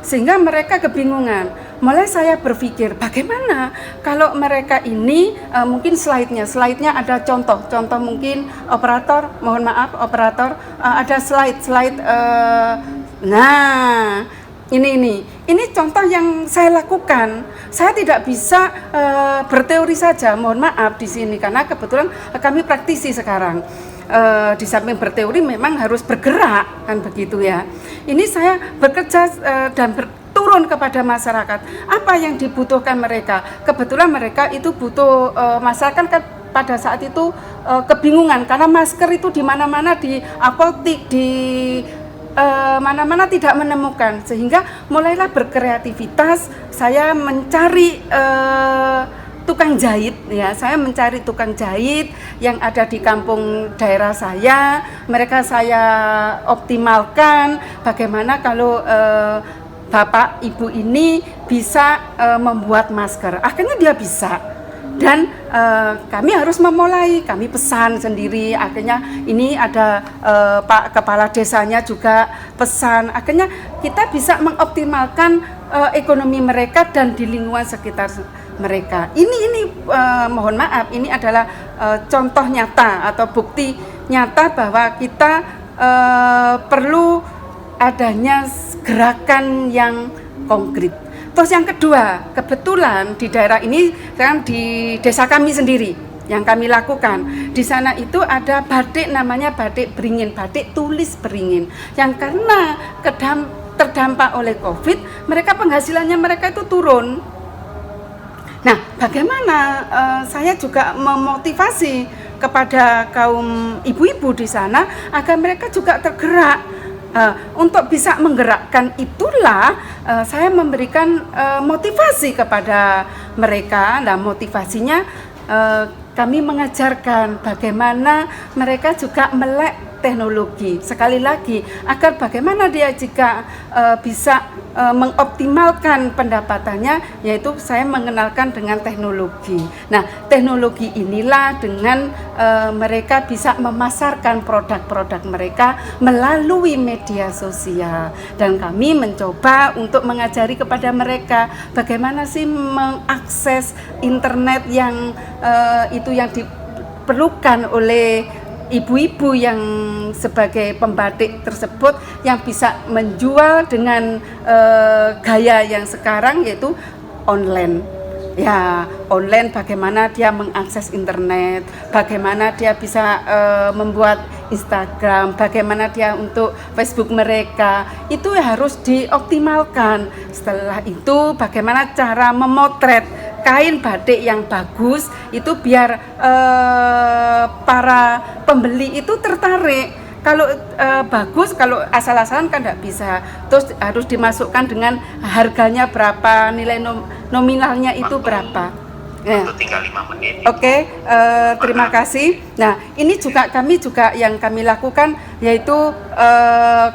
sehingga mereka kebingungan. Mulai saya berpikir bagaimana kalau mereka ini mungkin slide-nya ada contoh mungkin operator, mohon maaf operator, ada slide nah ini contoh yang saya lakukan. Saya tidak bisa berteori saja, mohon maaf di sini karena kebetulan kami praktisi sekarang. Di samping berteori memang harus bergerak kan begitu ya. Ini saya bekerja dan turun kepada masyarakat. Apa yang dibutuhkan mereka? Kebetulan mereka itu butuh masyarakat kan pada saat itu kebingungan karena masker itu di mana-mana, di apotik, di mana-mana tidak menemukan, sehingga mulailah berkreativitas. Saya mencari tukang jahit ya, saya mencari tukang jahit yang ada di kampung daerah saya. Mereka saya optimalkan bagaimana kalau bapak ibu ini bisa membuat masker. Akhirnya dia bisa, dan kami harus memulai, kami pesan sendiri. Akhirnya ini ada Pak Kepala Desanya juga pesan. Akhirnya kita bisa mengoptimalkan ekonomi mereka dan di lingkungan sekitar mereka. Ini mohon maaf, ini adalah contoh nyata atau bukti nyata bahwa kita perlu adanya gerakan yang konkret. Terus yang kedua, kebetulan di daerah ini kan di desa kami sendiri yang kami lakukan. Di sana itu ada batik namanya batik beringin, batik tulis beringin. Yang karena terdampak oleh Covid, mereka penghasilannya mereka itu turun. Nah, bagaimana saya juga memotivasi kepada kaum ibu-ibu di sana agar mereka juga tergerak. Untuk bisa menggerakkan itulah saya memberikan motivasi kepada mereka. Nah, motivasinya kami mengajarkan bagaimana mereka juga melek teknologi. Sekali lagi, agar bagaimana dia jika bisa mengoptimalkan pendapatannya, yaitu saya mengenalkan dengan teknologi. Nah, teknologi inilah dengan mereka bisa memasarkan produk-produk mereka melalui media sosial. Dan kami mencoba untuk mengajari kepada mereka bagaimana sih mengakses internet yang itu yang diperlukan oleh ibu-ibu yang sebagai pembatik tersebut, yang bisa menjual dengan gaya yang sekarang yaitu online. Ya, online bagaimana dia mengakses internet, bagaimana dia bisa membuat Instagram, bagaimana dia untuk Facebook mereka, itu harus dioptimalkan. Setelah itu bagaimana cara memotret kain batik yang bagus itu biar para pembeli itu tertarik. Kalau bagus, kalau asal-asalan kan tidak bisa. Terus harus dimasukkan dengan harganya berapa, nilai nominalnya itu berapa. Ya. Tinggal 5 menit. Oke, terima kasih. Nah, ini juga yang kami lakukan yaitu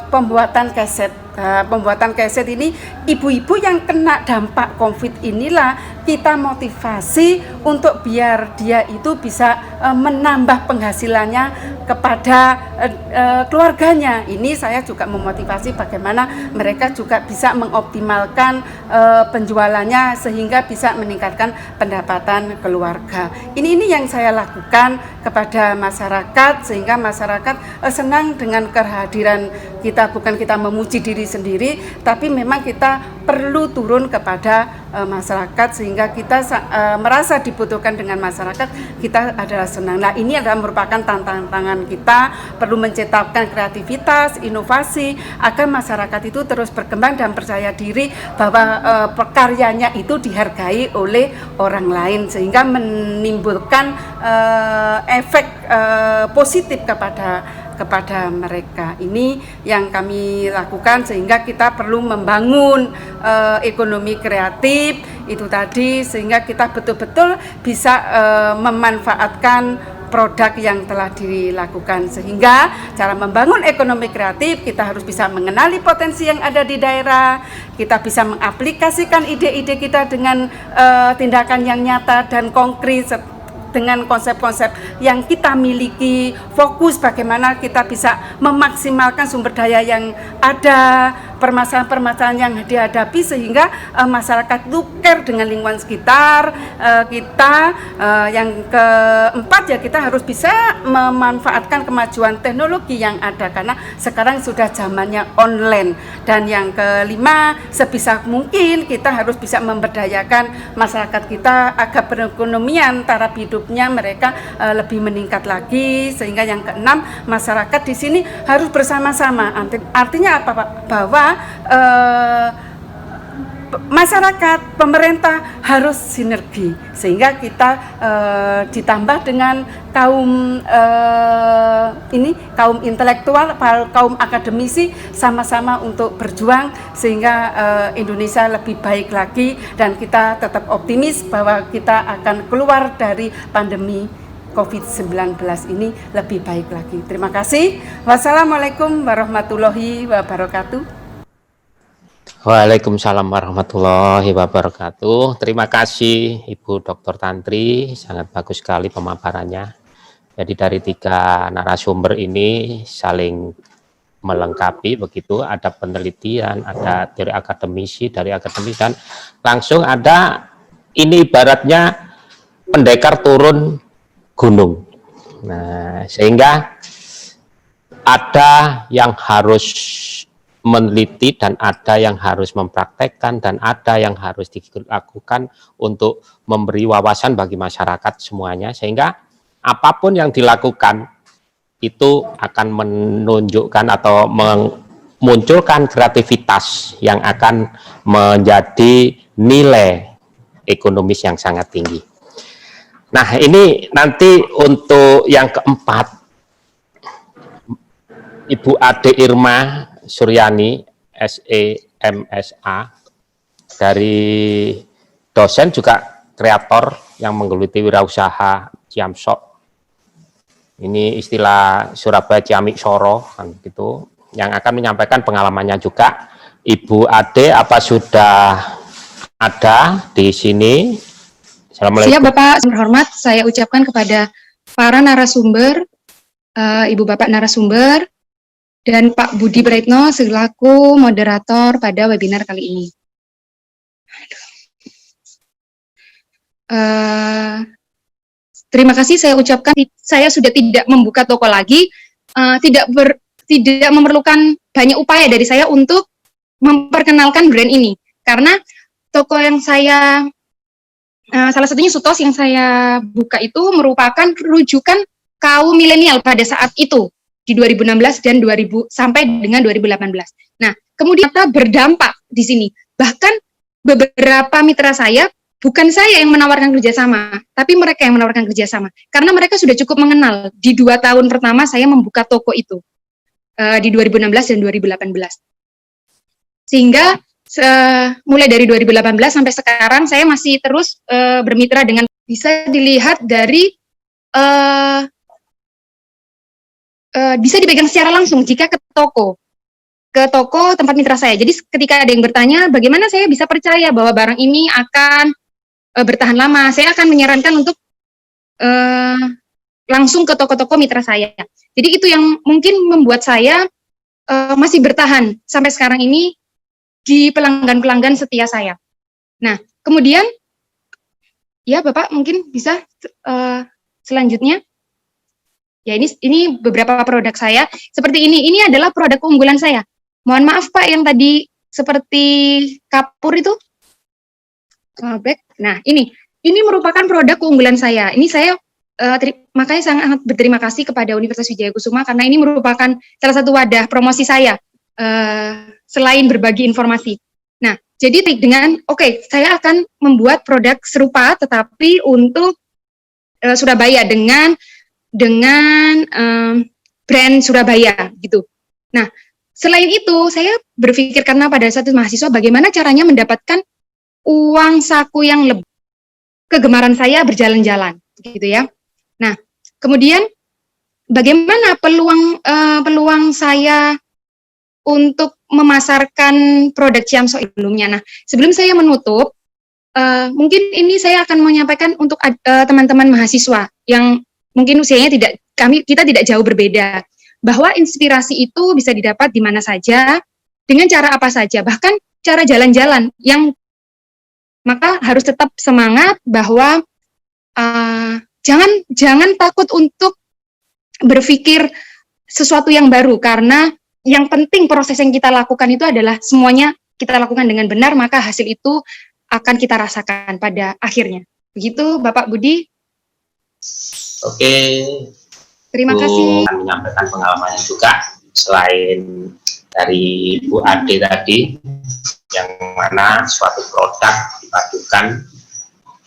pembuatan keset. Pembuatan keset ini ibu-ibu yang kena dampak COVID inilah kita motivasi untuk biar dia itu bisa menambah penghasilannya kepada keluarganya. Ini saya juga memotivasi bagaimana mereka juga bisa mengoptimalkan penjualannya sehingga bisa meningkatkan pendapatan keluarga. Ini yang saya lakukan kepada masyarakat sehingga masyarakat senang dengan kehadiran kita. Bukan kita memuji diri sendiri, tapi memang kita perlu turun kepada masyarakat sehingga kita merasa dibutuhkan dengan masyarakat, kita adalah senang. Nah, ini adalah merupakan tantangan kita, perlu menciptakan kreativitas, inovasi agar masyarakat itu terus berkembang dan percaya diri bahwa karyanya itu dihargai oleh orang lain sehingga menimbulkan efek positif kepada mereka. Ini yang kami lakukan sehingga kita perlu membangun ekonomi kreatif itu tadi sehingga kita betul-betul bisa memanfaatkan produk yang telah dilakukan, sehingga cara membangun ekonomi kreatif kita harus bisa mengenali potensi yang ada di daerah, kita bisa mengaplikasikan ide-ide kita dengan tindakan yang nyata dan konkret dengan konsep-konsep yang kita miliki, fokus bagaimana kita bisa memaksimalkan sumber daya yang ada, permasalahan-permasalahan yang dihadapi sehingga masyarakat itu care dengan lingkungan sekitar kita. Yang keempat ya kita harus bisa memanfaatkan kemajuan teknologi yang ada karena sekarang sudah zamannya online. Dan yang kelima, sebisa mungkin kita harus bisa memberdayakan masyarakat kita agar perekonomian taraf hidupnya mereka lebih meningkat lagi, sehingga yang keenam masyarakat di sini harus bersama-sama. Artinya apa Pak? Bahwa masyarakat, pemerintah harus sinergi sehingga kita ditambah dengan kaum kaum intelektual, kaum akademisi sama-sama untuk berjuang sehingga Indonesia lebih baik lagi dan kita tetap optimis bahwa kita akan keluar dari pandemi COVID-19 ini lebih baik lagi. Terima kasih. Wassalamualaikum warahmatullahi wabarakatuh. Waalaikumsalam warahmatullahi wabarakatuh. Terima kasih Ibu Dr. Tantri, sangat bagus sekali pemaparannya. Jadi dari 3 narasumber ini saling melengkapi begitu, ada penelitian, ada teori akademisi, dari akademis, dan langsung ada ini ibaratnya pendekar turun gunung. Nah, sehingga ada yang harus meneliti dan ada yang harus mempraktekkan dan ada yang harus dilakukan untuk memberi wawasan bagi masyarakat semuanya, sehingga apapun yang dilakukan itu akan menunjukkan atau memunculkan kreativitas yang akan menjadi nilai ekonomis yang sangat tinggi. Nah, ini nanti untuk yang keempat, Ibu Ade Irma Suryani, SEMSA, dari dosen juga kreator yang menggeluti wirausaha Ciamsok. Ini istilah Surabaya Ciamik Soro kan gitu, yang akan menyampaikan pengalamannya juga. Ibu Ade, apa sudah ada di sini? Assalamualaikum. Siap Bapak, terhormat, saya ucapkan kepada para narasumber, Ibu Bapak narasumber, dan Pak Budi Praitno selaku moderator pada webinar kali ini. Terima kasih saya ucapkan, saya sudah tidak membuka toko lagi, tidak memerlukan banyak upaya dari saya untuk memperkenalkan brand ini, karena toko yang saya, salah satunya Sutos yang saya buka itu merupakan rujukan kaum milenial pada saat itu, di 2016 dan sampai dengan 2018. Nah, kemudian kita berdampak di sini. Bahkan beberapa mitra saya, bukan saya yang menawarkan kerjasama, tapi mereka yang menawarkan kerjasama. Karena mereka sudah cukup mengenal di 2 tahun pertama saya membuka toko itu, di 2016 dan 2018. Sehingga mulai dari 2018 sampai sekarang saya masih terus bermitra dengan, bisa dilihat dari bisa dipegang secara langsung jika ke toko tempat mitra saya. Jadi ketika ada yang bertanya bagaimana saya bisa percaya bahwa barang ini akan bertahan lama, saya akan menyarankan untuk langsung ke toko-toko mitra saya. Jadi itu yang mungkin membuat saya masih bertahan sampai sekarang ini di pelanggan-pelanggan setia saya. Nah, kemudian ya Bapak mungkin bisa selanjutnya. Ya, ini beberapa produk saya seperti ini. Ini adalah produk keunggulan saya. Mohon maaf Pak yang tadi seperti kapur itu. Nah, ini merupakan produk keunggulan saya. Ini saya makanya sangat berterima kasih kepada Universitas Wijaya Kusuma karena ini merupakan salah satu wadah promosi saya selain berbagi informasi. Nah, jadi dengan saya akan membuat produk serupa tetapi untuk Surabaya dengan brand Surabaya gitu. Nah, selain itu saya berpikir karena pada saat itu mahasiswa bagaimana caranya mendapatkan uang saku yang lebih, kegemaran saya berjalan-jalan gitu ya. Nah, kemudian bagaimana peluang saya untuk memasarkan produk Ciamso sebelumnya. Nah, sebelum saya menutup, mungkin ini saya akan menyampaikan untuk teman-teman mahasiswa yang mungkin usianya kita tidak jauh berbeda, bahwa inspirasi itu bisa didapat di mana saja, dengan cara apa saja, bahkan cara jalan-jalan yang maka harus tetap semangat bahwa jangan takut untuk berpikir sesuatu yang baru, karena yang penting proses yang kita lakukan itu adalah semuanya kita lakukan dengan benar, maka hasil itu akan kita rasakan pada akhirnya. Begitu Bapak Budi. Oke. Terima kasih. Akan menyampaikan pengalamannya juga selain dari Bu Ade tadi, yang mana suatu produk dipadukan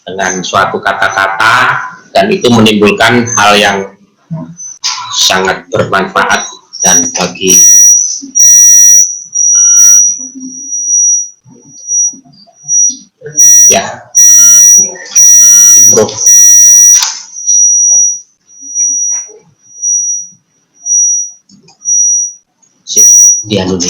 dengan suatu kata-kata dan itu menimbulkan hal yang sangat bermanfaat dan bagi improve. Dia dulu.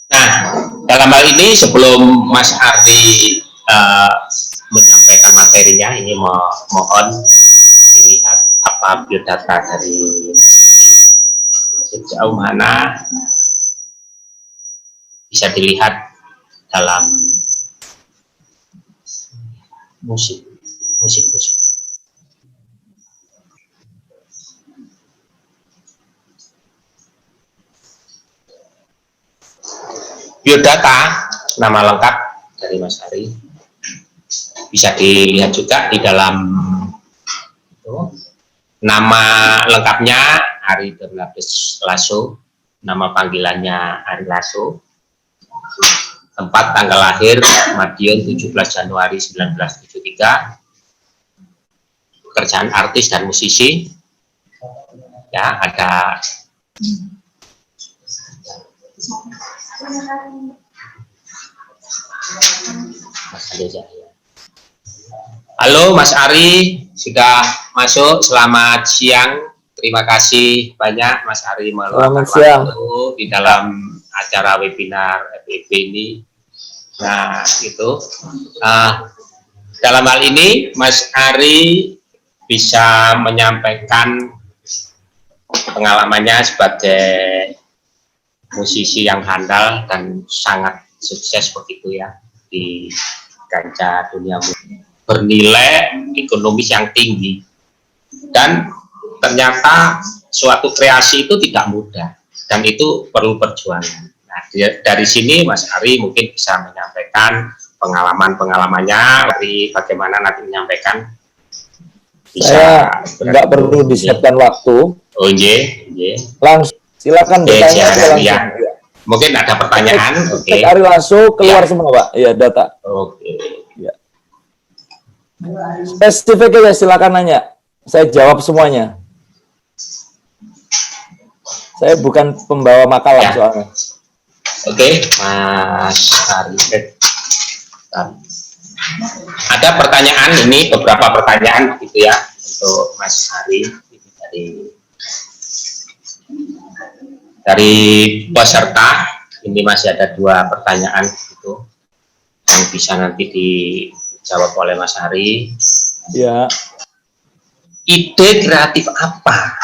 Nah, dalam hal ini sebelum Mas Ardi menyampaikan materinya, ini mohon dilihat apa biodata dari sejauh mana bisa dilihat dalam musik. Biodata, nama lengkap dari Mas Ari, bisa dilihat juga di dalam itu. Nama lengkapnya Ari Bernardus Lasso, nama panggilannya Ari Lasso, tempat tanggal lahir Madiun 17 Januari 1973, pekerjaan artis dan musisi, ya ada Halo Mas Ari, sudah masuk, selamat siang. Terima kasih banyak Mas Ari meluangkan waktu di dalam acara webinar FEB ini. Nah itu dalam hal ini Mas Ari bisa menyampaikan pengalamannya sebagai musisi yang handal dan sangat sukses begitu ya di kancah dunia musik, bernilai ekonomis yang tinggi, dan ternyata suatu kreasi itu tidak mudah dan itu perlu perjuangan. Nah, dari sini Mas Ari mungkin bisa menyampaikan pengalamannya, dari bagaimana nanti menyampaikan. Saya nggak perlu disiapkan waktu. Oh iya. Langsung silakan bertanya. Ya. Mungkin ada pertanyaan. Oke. Ari langsung keluar semua Pak. Iya, data. Oke. Ya. Spesifik aja silakan nanya. Saya jawab semuanya. Saya bukan pembawa makalah soalnya. Oke, Mas Ari. Ada pertanyaan, ini beberapa pertanyaan gitu ya untuk Mas Ari dari peserta. Ini masih ada 2 pertanyaan gitu yang bisa nanti dijawab oleh Mas Ari. Ya. Ide kreatif apa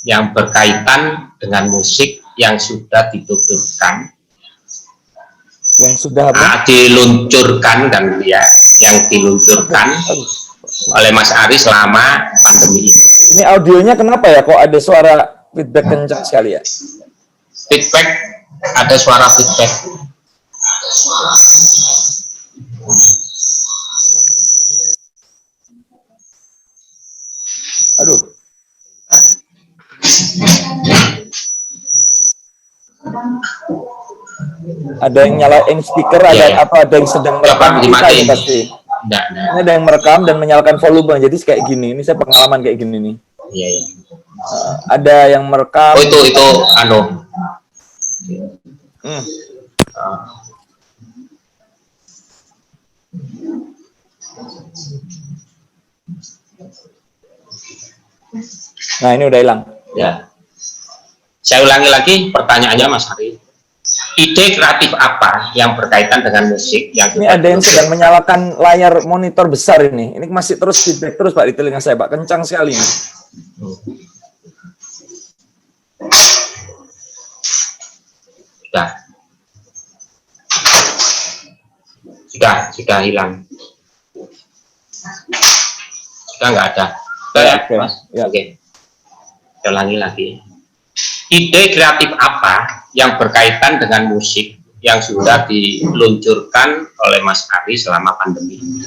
yang berkaitan dengan musik yang sudah dituturkan, yang sudah diluncurkan dan ya, yang diluncurkan oleh Mas Ari selama pandemi ini? Ini audionya kenapa ya? Kok ada suara feedback kencang sekali ya? Feedback, ada suara feedback. Aduh. Ada yang nyalain speaker, ada apa? Ada yang sedang merekam kita ya pasti. Ini ada yang merekam dan menyalakan volume. Jadi kayak gini. Ini saya pengalaman kayak gini nih. Iya, iya. Ada yang merekam. Oh, itu anu. Nah, ini udah hilang. Ya. Saya ulangi lagi pertanyaannya, Mas Ari. Ide kreatif apa yang berkaitan dengan musik yang ini ada yang sedang menyalakan layar monitor besar ini. Ini masih terus feedback terus Pak di telinga saya, Pak. Kencang sekali ini. Sudah hilang. Sudah nggak ada. Oke. Oke. Saya ulangi lagi. Ide kreatif apa yang berkaitan dengan musik yang sudah diluncurkan oleh Mas Ari selama pandemi ini?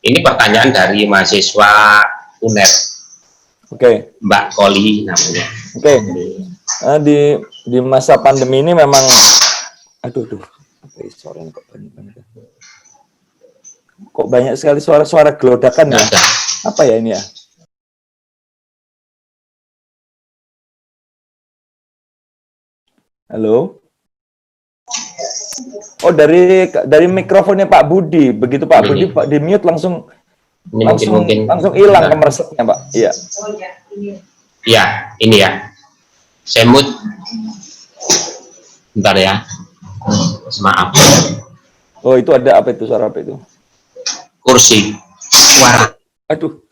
Ini pertanyaan dari mahasiswa UNER. Oke. Mbak Koli namanya. Oke. Di masa pandemi ini memang, aduh. Suaranya kok banyak banget. Kok banyak sekali suara-suara gelodakan ya? Apa ya ini ya? Halo? Oh, dari mikrofonnya Pak Budi. Begitu Pak Budi Pak di mute langsung hilang kemersetnya, Pak. Iya. Iya, ini ya. Saya mute. Bentar ya. Maaf. Oh, itu ada apa itu? Suara apa itu? Kursi. Suara. Aduh.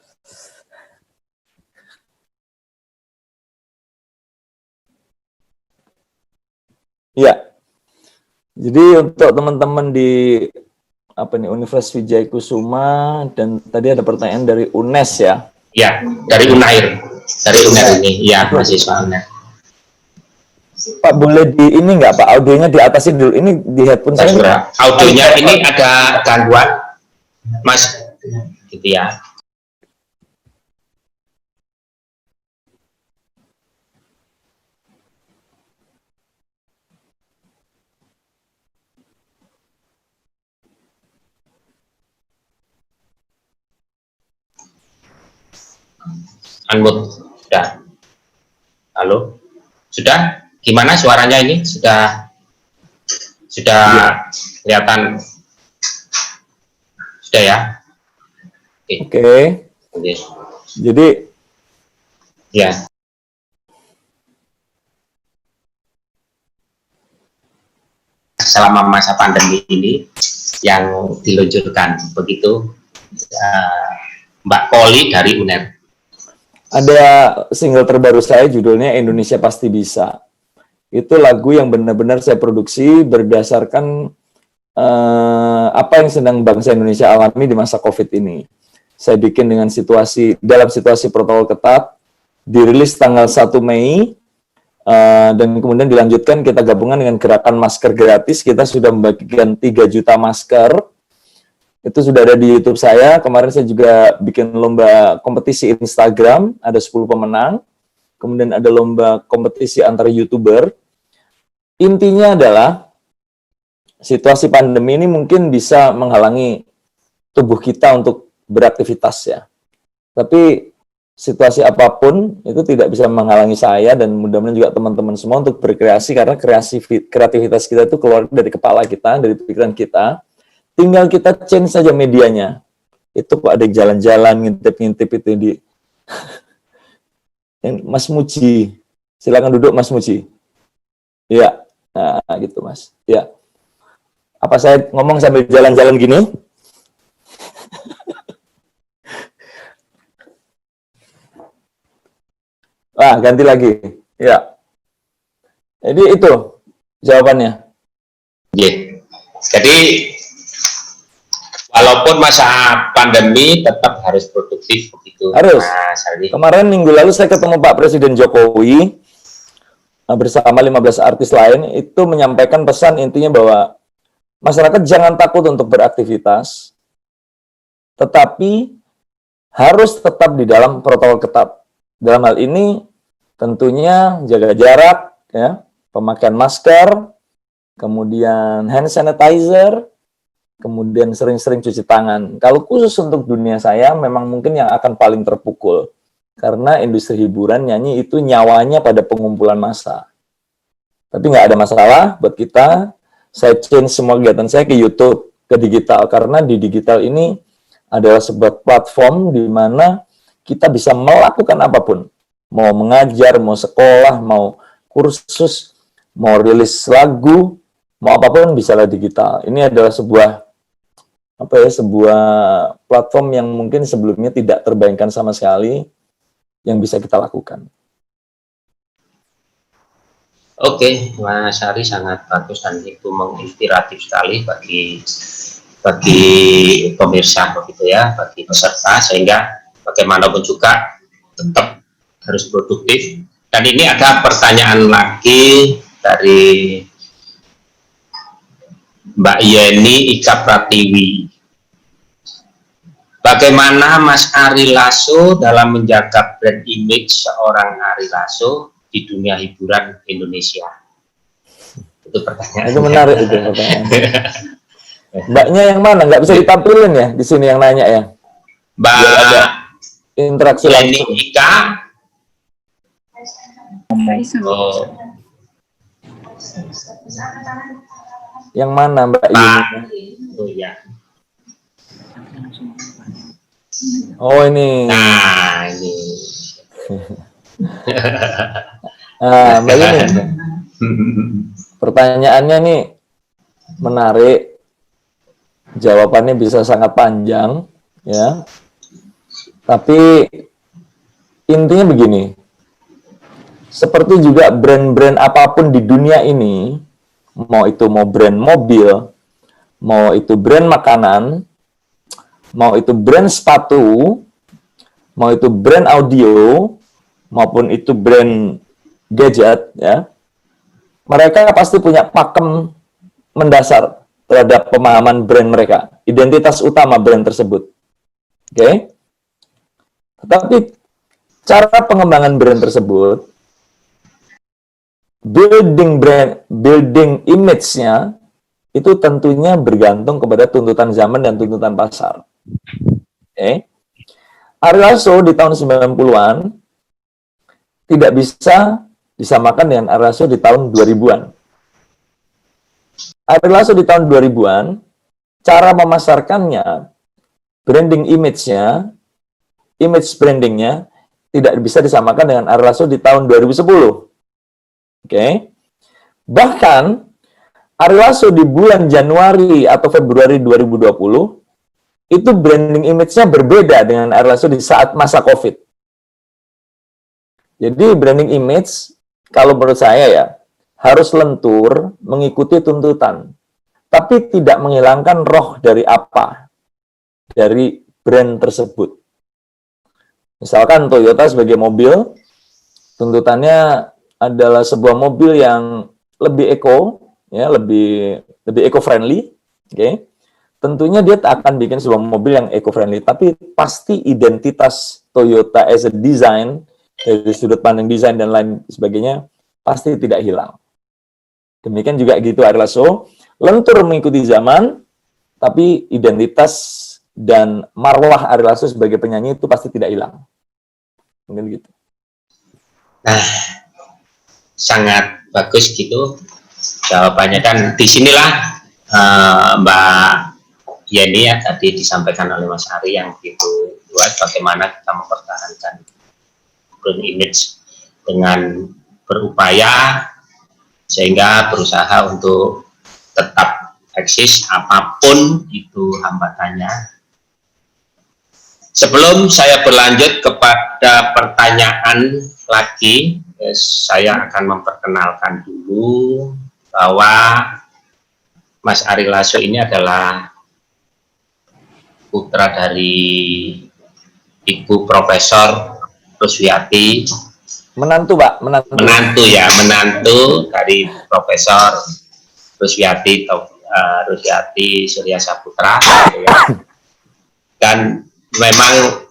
Ya, jadi untuk teman-teman di Universitas Wijaya Kusuma dan tadi ada pertanyaan dari UNES ya? Ya, dari UNAIR ini, ya mahasiswa UNAIR. Pak boleh di ini nggak Pak audionya diatasin dulu? Ini di headphone saya. Audionya ini ada gangguan, Mas, gitu ya. Unmute, sudah. Halo, sudah? Gimana suaranya ini? Sudah kelihatan? Sudah ya? Oke. Jadi, ya. Selama masa pandemi ini yang diluncurkan begitu, Mbak Koli dari UNER. Ada single terbaru saya judulnya Indonesia Pasti Bisa. Itu lagu yang benar-benar saya produksi berdasarkan apa yang sedang bangsa Indonesia alami di masa COVID ini. Saya bikin dalam situasi protokol ketat, dirilis tanggal 1 Mei, dan kemudian dilanjutkan kita gabungan dengan gerakan masker gratis. Kita sudah membagikan 3 juta masker. Itu sudah ada di YouTube saya. Kemarin saya juga bikin lomba kompetisi Instagram, ada 10 pemenang. Kemudian ada lomba kompetisi antar YouTuber. Intinya adalah situasi pandemi ini mungkin bisa menghalangi tubuh kita untuk beraktivitas ya. Tapi situasi apapun itu tidak bisa menghalangi saya dan mudah-mudahan juga teman-teman semua untuk berkreasi, karena kreativitas kita itu keluar dari kepala kita, dari pikiran kita. Tinggal kita change saja medianya. Itu kok ada jalan-jalan, ngintip-ngintip itu di Mas Muji. Silakan duduk Mas Muji. Iya. Nah, gitu Mas. Ya. Apa saya ngomong sambil jalan-jalan gini? Ganti lagi. Ya. Jadi itu jawabannya. Jadi walaupun masa pandemi tetap harus produktif begitu. Harus. Mas Aldi. Kemarin minggu lalu saya ketemu Pak Presiden Jokowi bersama 15 artis lain, itu menyampaikan pesan intinya bahwa masyarakat jangan takut untuk beraktivitas, tetapi harus tetap di dalam protokol ketat. Dalam hal ini tentunya jaga jarak, ya, pemakaian masker, kemudian hand sanitizer, kemudian sering-sering cuci tangan. Kalau khusus untuk dunia saya, memang mungkin yang akan paling terpukul. Karena industri hiburan, nyanyi itu nyawanya pada pengumpulan massa. Tapi nggak ada masalah buat kita. Saya change semua kegiatan saya ke YouTube, ke digital. Karena di digital ini adalah sebuah platform di mana kita bisa melakukan apapun. Mau mengajar, mau sekolah, mau kursus, mau rilis lagu, mau apapun bisa lewat digital. Ini adalah sebuah sebuah platform yang mungkin sebelumnya tidak terbayangkan sama sekali yang bisa kita lakukan. Oke, Mas Ari sangat bagus dan itu menginspiratif sekali bagi pemirsa begitu ya, bagi peserta, sehingga bagaimanapun juga tetap harus produktif. Dan ini ada pertanyaan lagi dari Mbak Yeni Ika Pratiwi. Bagaimana Mas Ari Lasso dalam menjaga brand image seorang Ari Lasso di dunia hiburan Indonesia? Itu pertanyaan. Itu menarik itu pertanyaan. Mbaknya yang mana? Nggak bisa ditampilin ya di sini yang nanya ya? Mbak interaksi Yeni langsung. Ika. Oh. Yang mana Mbak Yeni? Oh iya. Oh ini. Nah ini. Mbak Yeni. Pertanyaannya nih menarik. Jawabannya bisa sangat panjang, ya. Tapi intinya begini. Seperti juga brand-brand apapun di dunia ini, mau brand mobil, mau itu brand makanan, mau itu brand sepatu, mau itu brand audio, maupun itu brand gadget, ya, mereka pasti punya pakem mendasar terhadap pemahaman brand mereka, identitas utama brand tersebut. Oke? Tetapi cara pengembangan brand tersebut, building image-nya itu tentunya bergantung kepada tuntutan zaman dan tuntutan pasar. Oke. Ari Lasso di tahun 90-an tidak bisa disamakan dengan Ari Lasso di tahun 2000-an. Ari Lasso di tahun 2000-an, cara memasarkannya, branding image-nya, image branding-nya tidak bisa disamakan dengan Ari Lasso di tahun 2010. Oke. Bahkan Ari Lasso di bulan Januari atau Februari 2020 itu branding image-nya berbeda dengan Ari Lasso di saat masa COVID. Jadi branding image kalau menurut saya ya harus lentur mengikuti tuntutan, tapi tidak menghilangkan roh dari brand tersebut. Misalkan Toyota sebagai mobil, tuntutannya adalah sebuah mobil yang lebih lebih eco-friendly, oke. Tentunya dia akan bikin sebuah mobil yang eco-friendly, tapi pasti identitas Toyota as a design, dari sudut pandang desain dan lain sebagainya, pasti tidak hilang. Demikian juga gitu Ari Lasso, lentur mengikuti zaman, tapi identitas dan marwah Ari Lasso sebagai penyanyi itu pasti tidak hilang. Mungkin gitu. Nah, sangat bagus gitu jawabannya, dan disinilah Mbak Yeni ya tadi disampaikan oleh Mas Ari yang begitu luas bagaimana kita mempertahankan brand image dengan berupaya sehingga berusaha untuk tetap eksis apapun itu hambatannya. Sebelum saya berlanjut kepada pertanyaan lagi saya akan memperkenalkan dulu bahwa Mas Ari Lasso ini adalah putra dari Ibu Profesor Ruswiati. Menantu, Pak, menantu. Menantu ya, menantu dari Profesor Ruswiati Ruswiati Surya Saputra, ya. Dan memang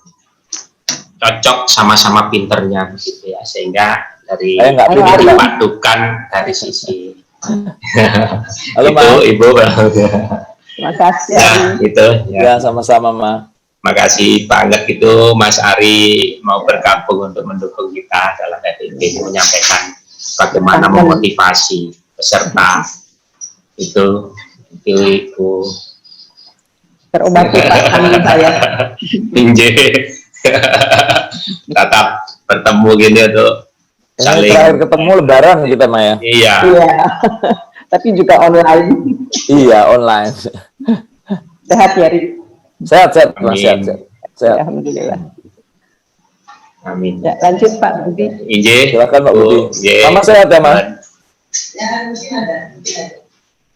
cocok sama-sama pinternya begitu ya, sehingga dari dipadukan dari sisi halo, itu Ibu. Makasih. Nah, itu ya, sama-sama, Ma. Makasih banget itu Mas Ari mau bergabung untuk mendukung kita dalam FIP, menyampaikan bagaimana memotivasi peserta itu Ibu. Terobati Pak, amin saya. Pinje. Tetap bertemu gini tuh. Ini terakhir ketemu Lebaran kita, Maya. Iya. Iya. Tapi juga online. Iya, online. Sehat ya, Rik? Sehat, Mas. Sehat. Alhamdulillah. Amin. Ya, lanjut Pak Budi. Inje. Silakan Pak Budi. Sama sehat ya, Mas.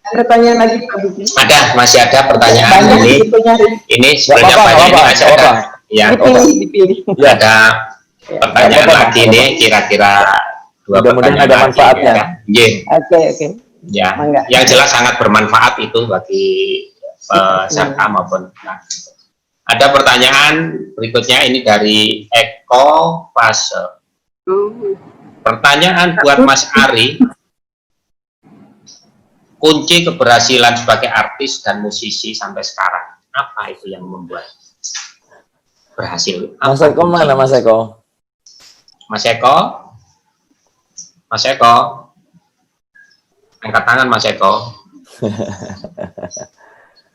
Pertanyaan lagi Pak Budi. Ada, masih ada pertanyaan Banyak ini. Ini Sebenarnya banyak ini masih ada. Ya, dipilih. Ya, ada pertanyaan lagi nih, kira-kira 2 pertanyaan ada manfaatnya. Oke. Ya, yang jelas sangat bermanfaat itu bagi peserta maupun. Nah, ada pertanyaan berikutnya ini dari Eko Fase. Pertanyaan buat Mas Ari. Kunci keberhasilan sebagai artis dan musisi sampai sekarang, apa itu yang membuat berhasil? Mas Eko mana, Mas Eko? Mas Eko? Mas Eko? Angkat tangan, Mas Eko.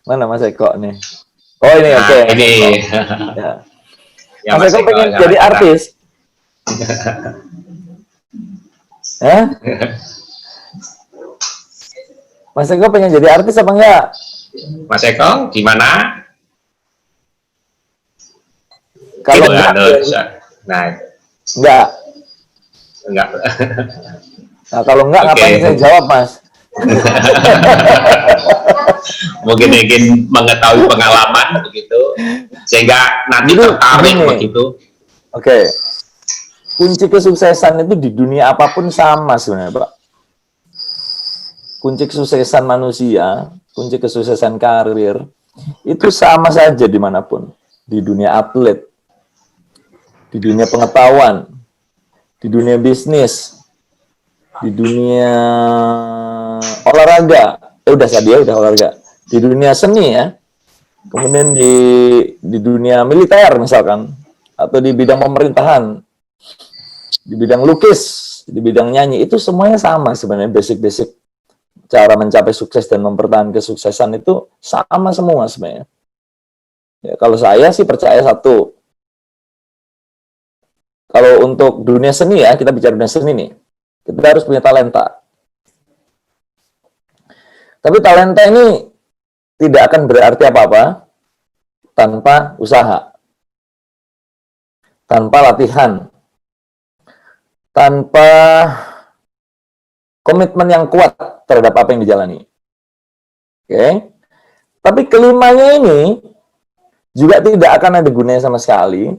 Mana Mas Eko nih? Oh, ini, Nah, oke. ini. Ya, Mas Eko pengen jadi artis? Hah? Mas Eko pengen jadi artis apa enggak? Mas Eko, gimana? Kalau Itu, enggak, nah, enggak. enggak. Nah, kalau enggak, ngapain saya jawab, Mas? Mungkin ingin mengetahui pengalaman begitu, sehingga nanti tertarik begitu. Oke. Kunci kesuksesan itu di dunia apapun sama sebenarnya, Pak. Kunci kesuksesan manusia, kunci kesuksesan karir, itu sama saja dimanapun. Di dunia atlet, di dunia pengetahuan, di dunia bisnis, di dunia olahraga, udah olahraga, di dunia seni ya, kemudian di dunia militer misalkan, atau di bidang pemerintahan, di bidang lukis, di bidang nyanyi, itu semuanya sama sebenarnya, basic-basic cara mencapai sukses dan mempertahankan kesuksesan itu sama semua sebenarnya. Ya, kalau saya sih percaya satu, kalau untuk dunia seni ya, kita bicara dunia seni nih, kita harus punya talenta. Tapi talenta ini tidak akan berarti apa-apa tanpa usaha, tanpa latihan, tanpa komitmen yang kuat terhadap apa yang dijalani. Oke. Tapi kelimanya ini juga tidak akan ada gunanya sama sekali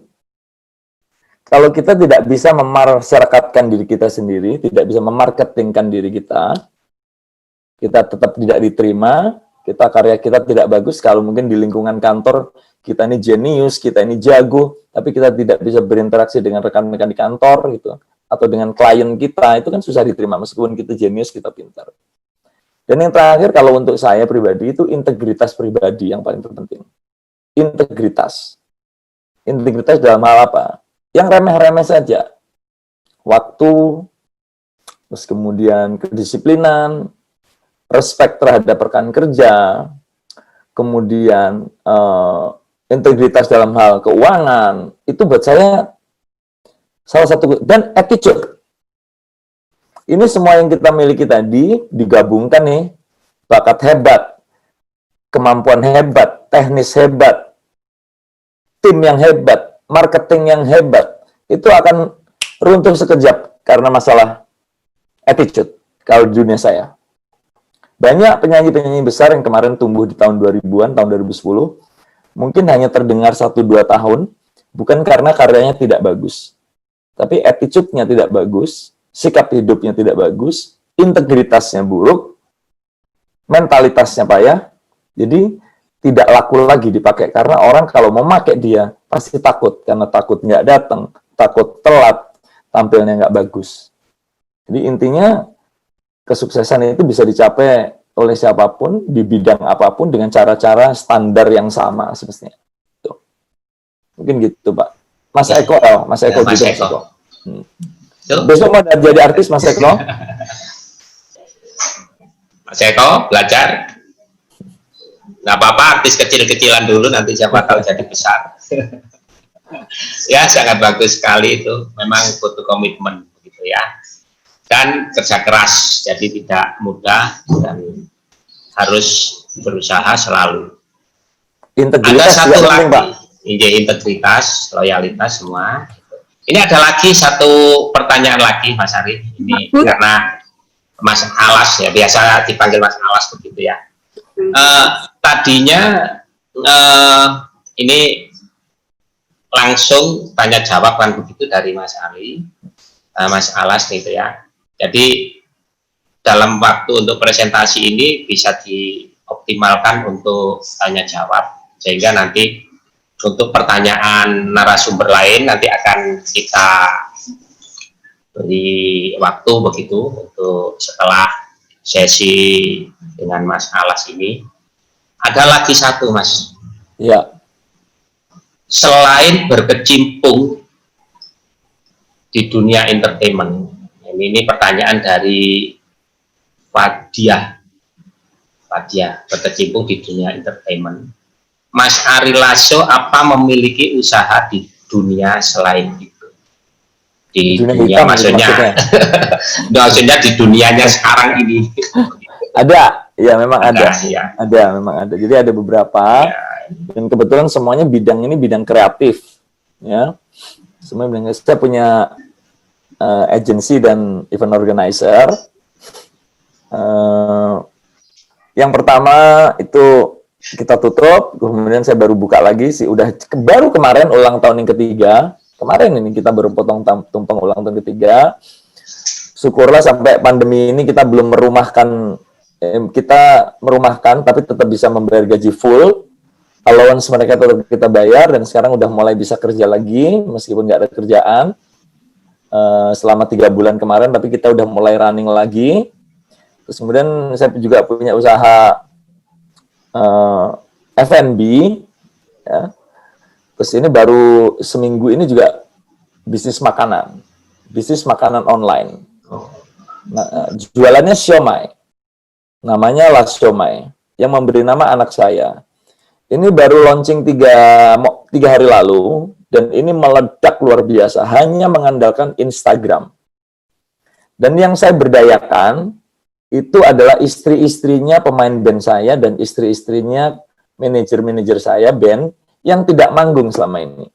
kalau kita tidak bisa memasyarakatkan diri kita sendiri, tidak bisa memarketingkan diri kita tetap tidak diterima, karya kita tidak bagus kalau mungkin di lingkungan kantor kita ini jenius, kita ini jago, tapi kita tidak bisa berinteraksi dengan rekan-rekan di kantor gitu, atau dengan klien kita, itu kan susah diterima meskipun kita jenius, kita pintar. Dan yang terakhir kalau untuk saya pribadi itu integritas pribadi yang paling terpenting. Integritas dalam hal apa? Yang remeh-remeh saja. Waktu, terus kemudian kedisiplinan, respek terhadap rekan kerja, kemudian integritas dalam hal keuangan, itu buat saya salah satu, dan attitude. Ini semua yang kita miliki tadi digabungkan nih, bakat hebat, kemampuan hebat, teknis hebat, tim yang hebat, marketing yang hebat, itu akan runtuh sekejap karena masalah attitude kalau di dunia saya. Banyak penyanyi-penyanyi besar yang kemarin tumbuh di tahun 2000-an, tahun 2010, mungkin hanya terdengar 1-2 tahun, bukan karena karyanya tidak bagus, tapi attitude-nya tidak bagus, sikap hidupnya tidak bagus, integritasnya buruk, mentalitasnya payah, jadi tidak laku lagi dipakai. Karena orang kalau mau pakai dia, pasti takut, karena takut nggak datang, takut telat, tampilnya nggak bagus. Jadi intinya, kesuksesan itu bisa dicapai oleh siapapun, di bidang apapun, dengan cara-cara standar yang sama semestinya. Tuh. Mungkin gitu, Pak. Mas Eko, Mas Eko Mas juga. Eko. Besok mau jadi artis, Mas Eko? Mas Eko, belajar. Nggak apa-apa, artis kecil-kecilan dulu, nanti siapa tahu jadi besar. Ya, sangat bagus sekali itu. Memang butuh komitmen, begitu ya. Dan kerja keras, jadi tidak mudah dan harus berusaha selalu. Integritas ada satu juga lagi, penting, Pak. integritas, loyalitas semua. Ini ada lagi satu pertanyaan lagi, Mas Ari. Ini karena Mas Alas ya, biasa dipanggil Mas Alas begitu ya. Tadinya ini langsung tanya jawab kan begitu dari Mas Ali, Mas Alas gitu ya. Jadi dalam waktu untuk presentasi ini bisa dioptimalkan untuk tanya jawab, sehingga nanti untuk pertanyaan narasumber lain nanti akan kita beri waktu begitu untuk setelah sesi dengan Mas Alas ini. Ada lagi satu, Mas. Ya. Selain berkecimpung di dunia entertainment, ini pertanyaan dari Fadia, berkecimpung di dunia entertainment. Mas Ari Lasso apa memiliki usaha di dunia selain itu? Di dunia maksudnya, maksudnya di dunianya sekarang ini. Ada, ya memang ada. Ya. Ada, memang ada. Jadi ada beberapa, dan kebetulan semuanya bidang ini bidang kreatif, ya. Semua bidang. Saya punya agency dan event organizer. Yang pertama itu kita tutup, kemudian saya baru buka lagi sih. Baru kemarin ulang tahun yang ketiga. Kemarin ini kita baru potong tumpeng ulang tahun ketiga. Syukurlah sampai pandemi ini kita belum merumahkan. Kita merumahkan, tapi tetap bisa membayar gaji full. Allowance mereka tetap kita bayar, dan sekarang udah mulai bisa kerja lagi, meskipun nggak ada kerjaan. Selama 3 bulan kemarin, tapi kita udah mulai running lagi. Terus kemudian saya juga punya usaha F&B, ya. Terus ini baru seminggu ini juga bisnis makanan online. Nah, jualannya siomay, namanya La Siomay, yang memberi nama anak saya. Ini baru launching 3 hari lalu, dan ini meledak luar biasa, hanya mengandalkan Instagram. Dan yang saya berdayakan, itu adalah istri-istrinya pemain band saya, dan istri-istrinya manajer-manajer saya band, yang tidak manggung selama ini.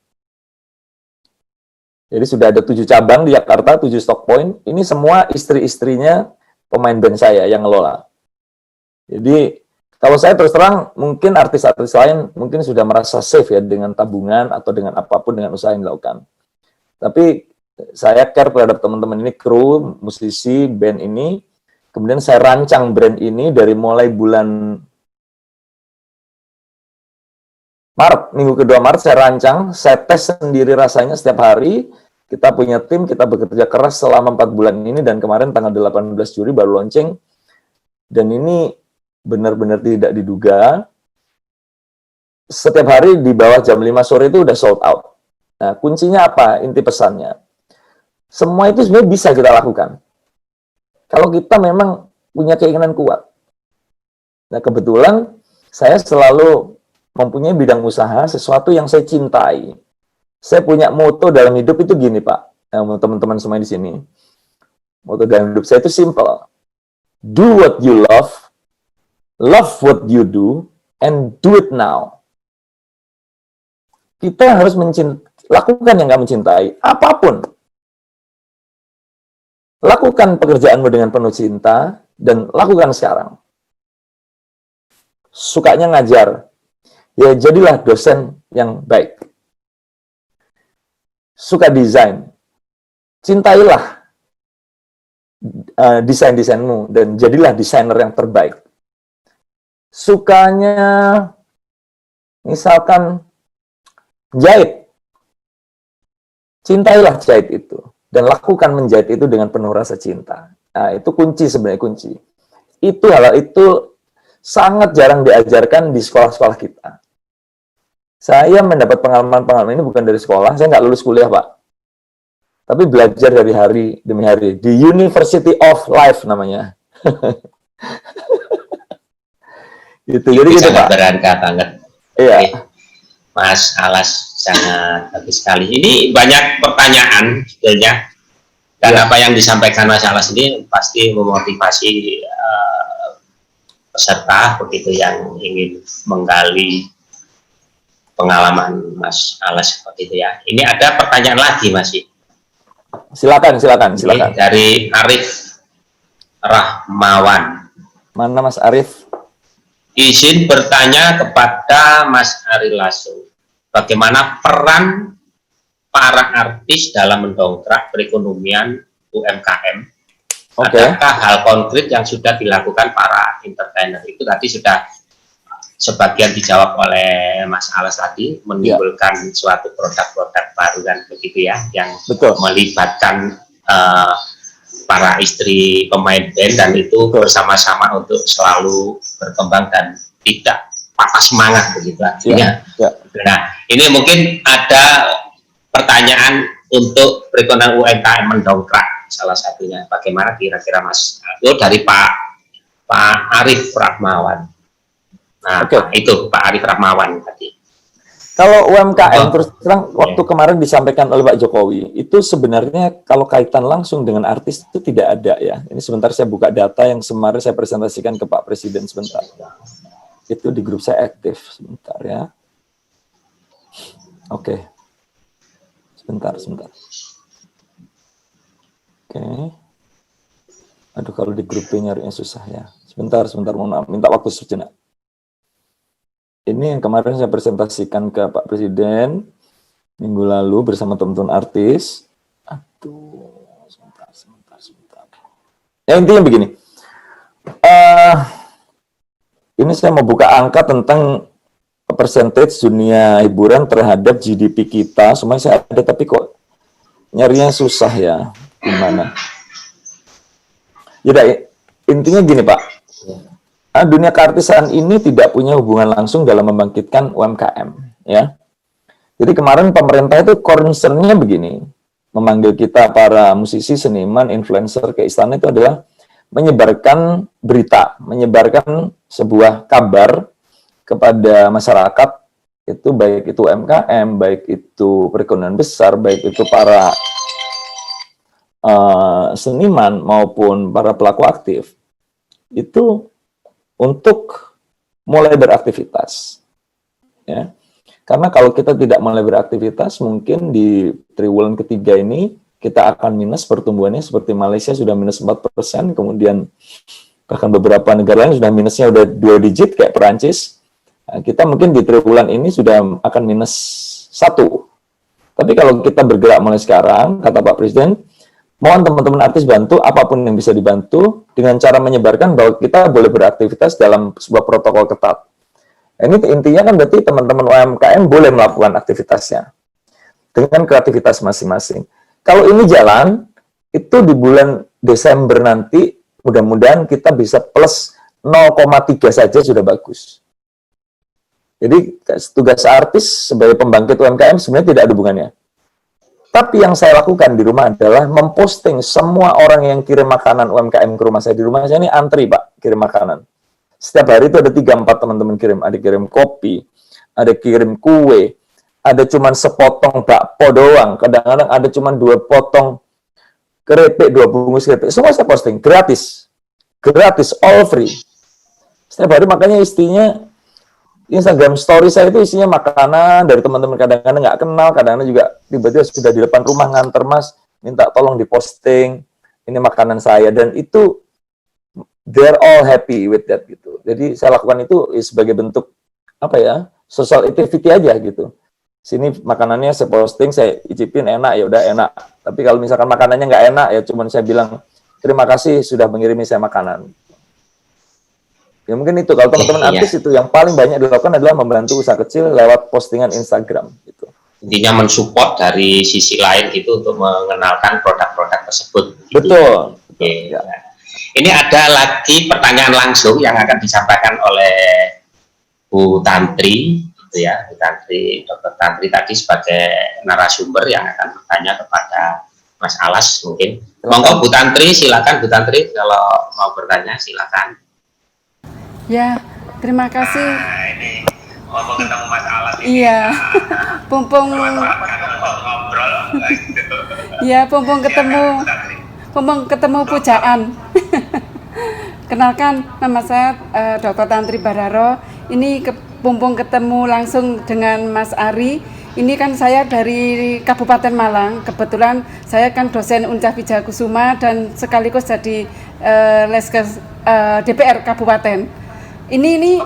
Jadi sudah ada 7 cabang di Jakarta, 7 stock point, ini semua istri-istrinya pemain band saya yang ngelola. Jadi, kalau saya terus terang, mungkin artis-artis lain mungkin sudah merasa safe ya dengan tabungan atau dengan apapun, dengan usaha yang dilakukan. Tapi saya care terhadap teman-teman ini, kru, musisi, band ini. Kemudian saya rancang brand ini dari mulai bulan Maret, minggu kedua Maret saya rancang, saya tes sendiri rasanya setiap hari. Kita punya tim, kita bekerja keras selama 4 bulan ini, dan kemarin tanggal 18 Juli baru launching. Dan ini benar-benar tidak diduga. Setiap hari di bawah jam 5 sore itu udah sold out. Nah, kuncinya apa? Inti pesannya. Semua itu sebenarnya bisa kita lakukan. Kalau kita memang punya keinginan kuat. Nah, kebetulan saya selalu mempunyai bidang usaha, sesuatu yang saya cintai. Saya punya moto dalam hidup itu gini, Pak. Teman-teman semua di sini. Moto dalam hidup saya itu simple. Do what you love what you do, and do it now. Kita harus lakukan yang kamu cintai, apapun. lakukan pekerjaanmu dengan penuh cinta, dan lakukan sekarang. Sukanya ngajar, ya jadilah dosen yang baik. Suka desain, cintailah desain-desainmu, dan jadilah desainer yang terbaik. Sukanya, misalkan, jahit, cintailah jahit itu, dan lakukan menjahit itu dengan penuh rasa cinta. Nah, itu kunci, sebenarnya kunci. Itu hal itu sangat jarang diajarkan di sekolah-sekolah kita. Saya mendapat pengalaman-pengalaman ini bukan dari sekolah, saya nggak lulus kuliah, Pak. Tapi belajar dari hari demi hari. Di University of Life namanya. Gitu. Jadi gitu, sangat Pak. berharga banget. Iya. Oke. Mas Alas, sangat bagus sekali. Ini banyak pertanyaan sebetulnya. Dan apa yang disampaikan Mas Alas ini pasti memotivasi peserta begitu yang ingin menggali pengalaman Mas Alas seperti itu ya. Ini ada pertanyaan lagi, Mas. Silakan. Ini dari Arif Rahmawan. Mana Mas Arif? Izin bertanya kepada Mas Ari Lasso, bagaimana peran para artis dalam mendongkrak perekonomian UMKM? Adakah hal konkret yang sudah dilakukan para entertainer? Itu tadi sudah sebagian dijawab oleh Mas Alas tadi, menimbulkan suatu produk-produk baru kan begitu ya, yang melibatkan para istri pemain band, dan itu bersama-sama untuk selalu berkembang dan tidak patah semangat begitu artinya. Nah, ini mungkin ada pertanyaan untuk perekonomian UMKM mendongkrak, salah satunya bagaimana kira-kira Mas? Itu dari Pak Arif Rahmawan. Nah, itu Pak Arif Rahmawan tadi. Kalau UMKM terus terang waktu kemarin disampaikan oleh Pak Jokowi, itu sebenarnya kalau kaitan langsung dengan artis itu tidak ada ya. Ini sebentar saya buka data yang kemarin saya presentasikan ke Pak Presiden sebentar. Itu di grup saya aktif sebentar ya. Oke. Sebentar. Oke. Aduh, kalau di grup nyarinya susah ya. Sebentar, mohon maaf. Minta waktu sejenak. Ini yang kemarin saya presentasikan ke Pak Presiden minggu lalu bersama teman-teman artis. Aduh, sebentar. Ya, intinya begini. Ini saya mau buka angka tentang percentage dunia hiburan terhadap GDP kita. Semuanya saya ada, tapi kok nyarinya susah ya. Gimana? Ya, intinya gini, Pak. Dunia keartisan ini tidak punya hubungan langsung dalam membangkitkan UMKM, ya. Jadi kemarin pemerintah itu concern-nya begini, memanggil kita para musisi, seniman, influencer ke istana itu adalah menyebarkan berita, menyebarkan sebuah kabar kepada masyarakat, itu baik itu UMKM, baik itu perekonomian besar, baik itu para seniman maupun para pelaku aktif, itu untuk mulai beraktivitas, ya. Karena kalau kita tidak mulai beraktivitas, mungkin di triwulan ketiga ini kita akan minus pertumbuhannya, seperti Malaysia sudah minus 4%, kemudian bahkan beberapa negara lain sudah minusnya udah 2 digit kayak Perancis. Nah, kita mungkin di triwulan ini sudah akan minus 1. Tapi kalau kita bergerak mulai sekarang, kata Pak Presiden, mohon teman-teman artis bantu apapun yang bisa dibantu dengan cara menyebarkan bahwa kita boleh beraktivitas dalam sebuah protokol ketat. Ini intinya kan berarti teman-teman UMKM boleh melakukan aktivitasnya dengan kreativitas masing-masing. Kalau ini jalan, itu di bulan Desember nanti mudah-mudahan kita bisa plus 0,3 saja sudah bagus. Jadi tugas artis sebagai pembangkit UMKM sebenarnya tidak ada hubungannya. Tapi yang saya lakukan di rumah adalah memposting semua orang yang kirim makanan UMKM ke rumah saya. Di rumah saya ini antri, Pak, kirim makanan. Setiap hari itu ada 3-4 teman-teman kirim. Ada kirim kopi, ada kirim kue, ada cuman sepotong bakpo doang. Kadang-kadang ada cuman 2 potong keripik, 2 bungkus keripik. Semua saya posting, gratis. Gratis, all free. Setiap hari makanya istrinya Instagram story saya itu isinya makanan dari teman-teman, kadang-kadang nggak kenal, kadang-kadang juga tiba-tiba sudah di depan rumah nganter, Mas, minta tolong diposting. ini makanan saya, dan itu they're all happy with that gitu. Jadi saya lakukan itu sebagai bentuk apa ya, social activity aja gitu. Sini makanannya saya posting, saya icipin, enak ya udah enak. Tapi kalau misalkan makanannya nggak enak ya cuman saya bilang terima kasih sudah mengirimi saya makanan. Ya mungkin itu, kalau teman-teman artis itu yang paling banyak dilakukan adalah membantu usaha kecil lewat postingan Instagram gitu. Intinya mensupport dari sisi lain gitu untuk mengenalkan produk-produk tersebut. Gitu. Betul. Oke. Ya. Ini ada lagi pertanyaan langsung yang akan disampaikan oleh Bu Tantri, gitu ya, Bu Tantri, Dr. Tantri tadi sebagai narasumber yang akan bertanya kepada Mas Alas mungkin. Monggo Bu Tantri, silakan Bu Tantri kalau mau bertanya silakan. Ya, terima kasih. Ini mau ketemu Mas Alas ini. Iya, pumpung. Iya, pumpung ketemu pujaan. Kenalkan, nama saya Dr. Tantri Bararo. Ini pumpung ketemu langsung dengan Mas Ari. Ini kan saya dari Kabupaten Malang. Kebetulan saya kan dosen Uncah Wijayakusuma dan sekaligus jadi Leskes DPR Kabupaten. Ini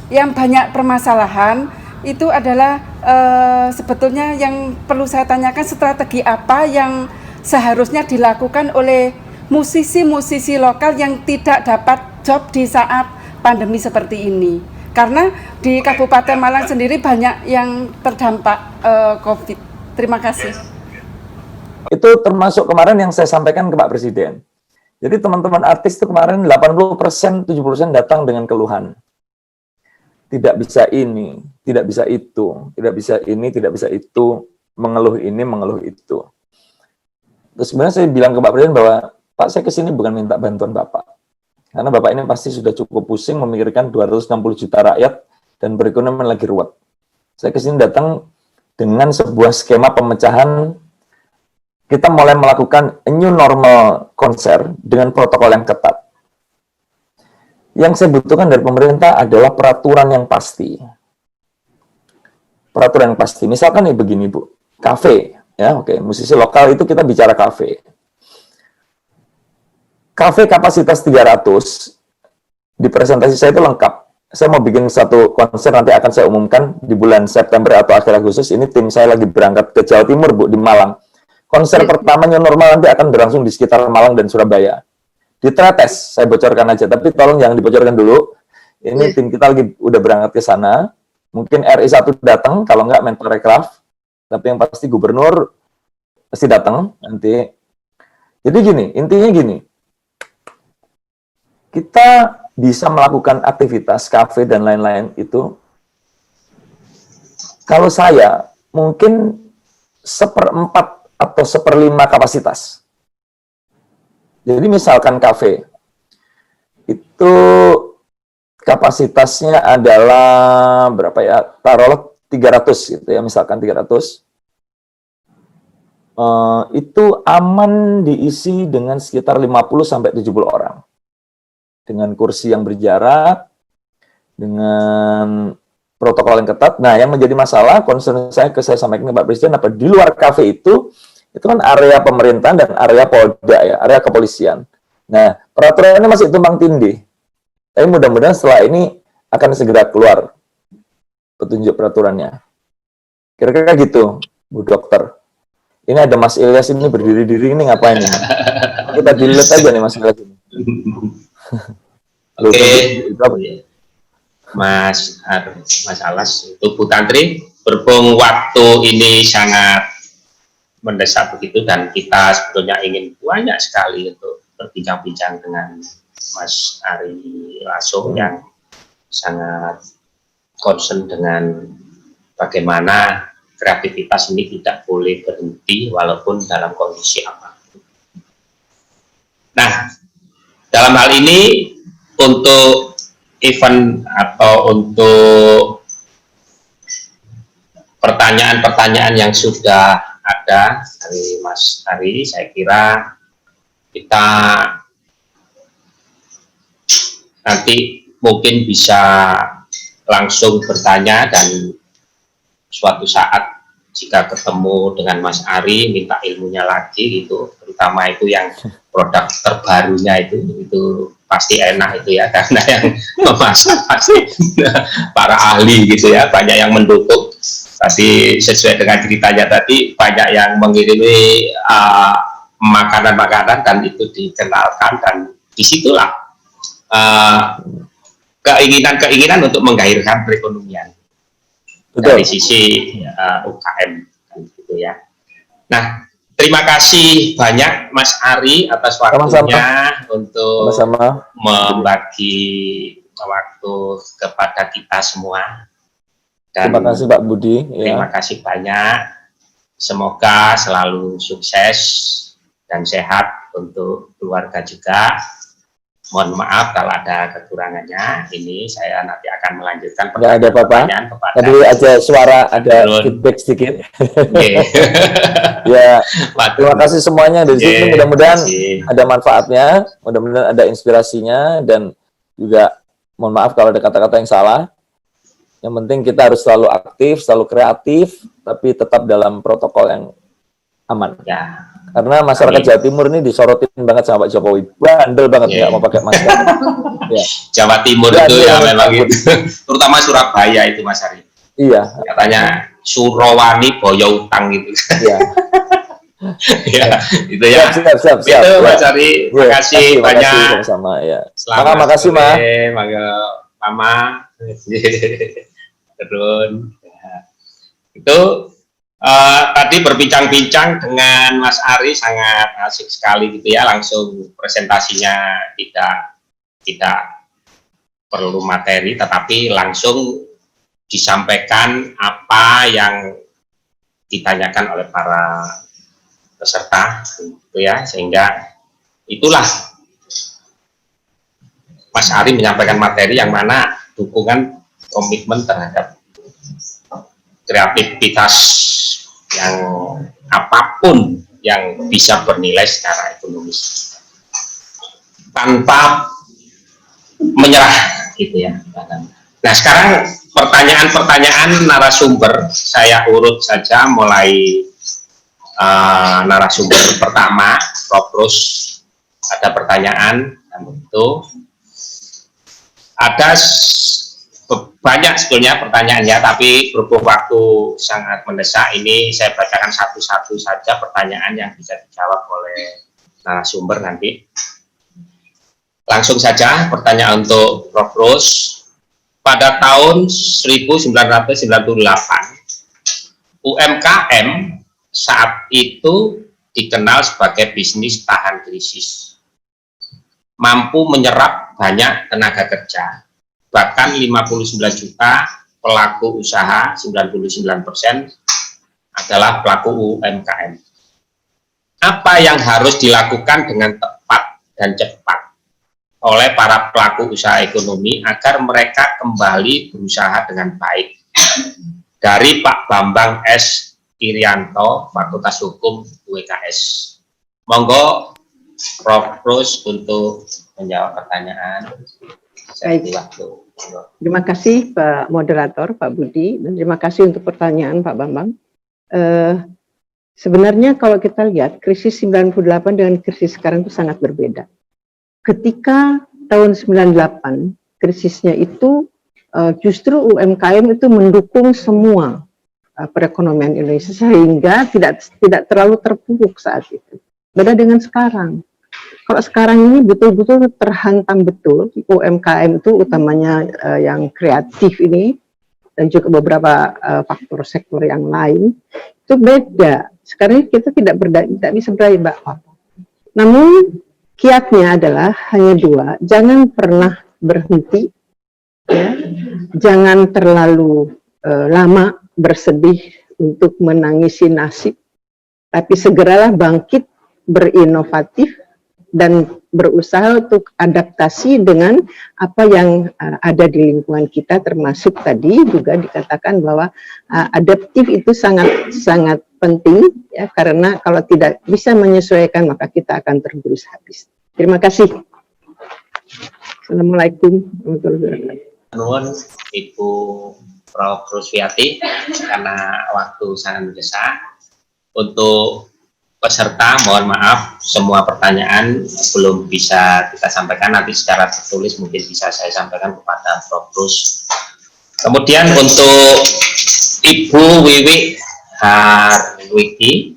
yang banyak permasalahan itu adalah sebetulnya yang perlu saya tanyakan, strategi apa yang seharusnya dilakukan oleh musisi-musisi lokal yang tidak dapat job di saat pandemi seperti ini. Karena di Kabupaten Malang sendiri banyak yang terdampak COVID. Terima kasih. Itu termasuk kemarin yang saya sampaikan ke Pak Presiden. Jadi teman-teman artis itu kemarin 80%, 70% datang dengan keluhan. Tidak bisa ini, tidak bisa itu, tidak bisa ini, tidak bisa itu, mengeluh ini, mengeluh itu. Terus sebenarnya saya bilang ke Pak Presiden bahwa, Pak, saya kesini bukan minta bantuan Bapak. Karena Bapak ini pasti sudah cukup pusing memikirkan 260 juta rakyat dan perekonomian lagi ruwet. Saya kesini datang dengan sebuah skema pemecahan. Kita mulai melakukan a new normal konser dengan protokol yang ketat. Yang saya butuhkan dari pemerintah adalah peraturan yang pasti. Peraturan yang pasti. Misalkan nih begini, Bu. Kafe, ya, oke. Musisi lokal itu kita bicara kafe. Kafe kapasitas 300, di presentasi saya itu lengkap. Saya mau bikin satu konser, nanti akan saya umumkan di bulan September atau akhir Agustus. Ini tim saya lagi berangkat ke Jawa Timur, Bu, di Malang. Konser pertamanya normal nanti akan berlangsung di sekitar Malang dan Surabaya. Di Trates, saya bocorkan aja, tapi tolong jangan dibocorkan dulu. Ini tim kita lagi udah berangkat ke sana. Mungkin RI 1 datang, kalau nggak Menparekraf. Tapi yang pasti gubernur pasti datang nanti. Jadi gini, intinya gini. Kita bisa melakukan aktivitas kafe dan lain-lain itu. Kalau saya mungkin 1/4 atau 1/5 kapasitas. Jadi misalkan kafe itu kapasitasnya adalah berapa ya? Taruhlah 300 gitu ya, misalkan 300. Itu aman diisi dengan sekitar 50 sampai 70 orang. Dengan kursi yang berjarak, dengan protokol yang ketat. Nah, yang menjadi masalah, concern saya sampaikan ke Pak Presiden, apa di luar kafe itu kan area pemerintahan dan area Polda ya, area kepolisian. Nah, peraturannya masih tumpang tindih. Tapi mudah-mudahan setelah ini akan segera keluar petunjuk peraturannya. Kira-kira gitu, Bu Dokter. Ini ada Mas Ilyas ini berdiri-diri, ini ngapain ini? Kita dilihat aja nih Mas Ilyas ini. Oke. Mas Alas, itu Bu Tantri, berhubung waktu ini sangat mendesak begitu dan kita sebetulnya ingin banyak sekali untuk berbincang-bincang dengan Mas Ari Lasso yang sangat concern dengan bagaimana kreativitas ini tidak boleh berhenti walaupun dalam kondisi apa. Nah, dalam hal ini untuk event atau untuk pertanyaan-pertanyaan yang sudah ada dari Mas Ari, saya kira kita nanti mungkin bisa langsung bertanya dan suatu saat jika ketemu dengan Mas Ari minta ilmunya lagi gitu, terutama itu yang produk terbarunya itu pasti enak itu ya, karena yang memasak pasti para ahli gitu ya, banyak yang mendukung. Tadi sesuai dengan ceritanya tadi, banyak yang mengirimi makanan-makanan dan itu dikenalkan, dan disitulah keinginan-keinginan untuk menggairahkan perekonomian. Betul. Dari sisi UKM gitu ya. Nah, terima kasih banyak Mas Ari atas waktunya untuk membagi waktu kepada kita semua. Dan terima kasih Pak Budi. Terima kasih banyak. Semoga selalu sukses dan sehat untuk keluarga juga. Mohon maaf kalau ada kekurangannya. Ini saya nanti akan melanjutkan pertanyaan kepada tadi aja suara ada feedback sedikit. Ya, terima kasih semuanya dari sini. Mudah-mudahan ada manfaatnya, mudah-mudahan ada inspirasinya, dan juga mohon maaf kalau ada kata-kata yang salah. Yang penting kita harus selalu aktif, selalu kreatif, tapi tetap dalam protokol yang aman. Ya. Karena masyarakat Jawa Timur ini disorotin banget sama Pak Jokowi, bandel banget nggak mau pakai masker. Ya. Jawa Timur itu ya memang itu, terutama Surabaya itu Mas Ari. Iya. Katanya Surawani boyo utang gitu. Iya. Ya, itu ya. Siap. Itu Mas Ari, terima kasih banyak. Sama ya. Selamat makasih Ma. Mama. Turun. Ya. Itu tadi berbincang-bincang dengan Mas Ari sangat asik sekali gitu ya, langsung presentasinya tidak perlu materi, tetapi langsung disampaikan apa yang ditanyakan oleh para peserta gitu ya, sehingga itulah Mas Ari menyampaikan materi yang mana dukungan komitmen terhadap kreativitas yang apapun yang bisa bernilai secara ekonomis tanpa menyerah gitu ya. Nah, sekarang pertanyaan-pertanyaan narasumber saya urut saja, mulai narasumber pertama, Prof. Rus, ada pertanyaan, dan itu ada banyak sebetulnya pertanyaannya, tapi berhubung waktu sangat mendesak, ini saya bacakan satu-satu saja pertanyaan yang bisa dijawab oleh narasumber nanti. Langsung saja pertanyaan untuk Prof. Rus. Pada tahun 1998, UMKM saat itu dikenal sebagai bisnis tahan krisis, mampu menyerap banyak tenaga kerja. Bahkan 59 juta pelaku usaha, 99% adalah pelaku UMKM. Apa yang harus dilakukan dengan tepat dan cepat oleh para pelaku usaha ekonomi agar mereka kembali berusaha dengan baik? Dari Pak Bambang S. Irianto, Fakultas Hukum UKS. Monggo Prof. Rus untuk menjawab pertanyaan. Baik. Terima kasih Pak Moderator, Pak Budi, dan terima kasih untuk pertanyaan Pak Bambang. Sebenarnya kalau kita lihat krisis 98 dengan krisis sekarang itu sangat berbeda. Ketika tahun 98 krisisnya itu justru UMKM itu mendukung semua perekonomian Indonesia, sehingga tidak terlalu terpuruk saat itu. Beda dengan sekarang. Kalau sekarang ini betul-betul terhantam betul UMKM itu, utamanya yang kreatif ini, dan juga beberapa faktor sektor yang lain, itu beda. Sekarang kita tidak bisa berdaya apa. Namun kiatnya adalah hanya dua: jangan pernah berhenti, ya. Jangan terlalu lama bersedih untuk menangisi nasib, tapi segeralah bangkit, berinovatif, dan berusaha untuk adaptasi dengan apa yang ada di lingkungan kita, termasuk tadi juga dikatakan bahwa adaptif itu sangat penting, ya, karena kalau tidak bisa menyesuaikan maka kita akan tergerus habis. Terima kasih. Assalamualaikum warahmatullahi wabarakatuh. Nuwun Ibu Prof. Rusviati karena waktu sangat mendesak. Untuk peserta, mohon maaf, semua pertanyaan belum bisa kita sampaikan, nanti secara tertulis mungkin bisa saya sampaikan kepada Prof. Rus. Kemudian untuk Ibu Wiwi Harwiti,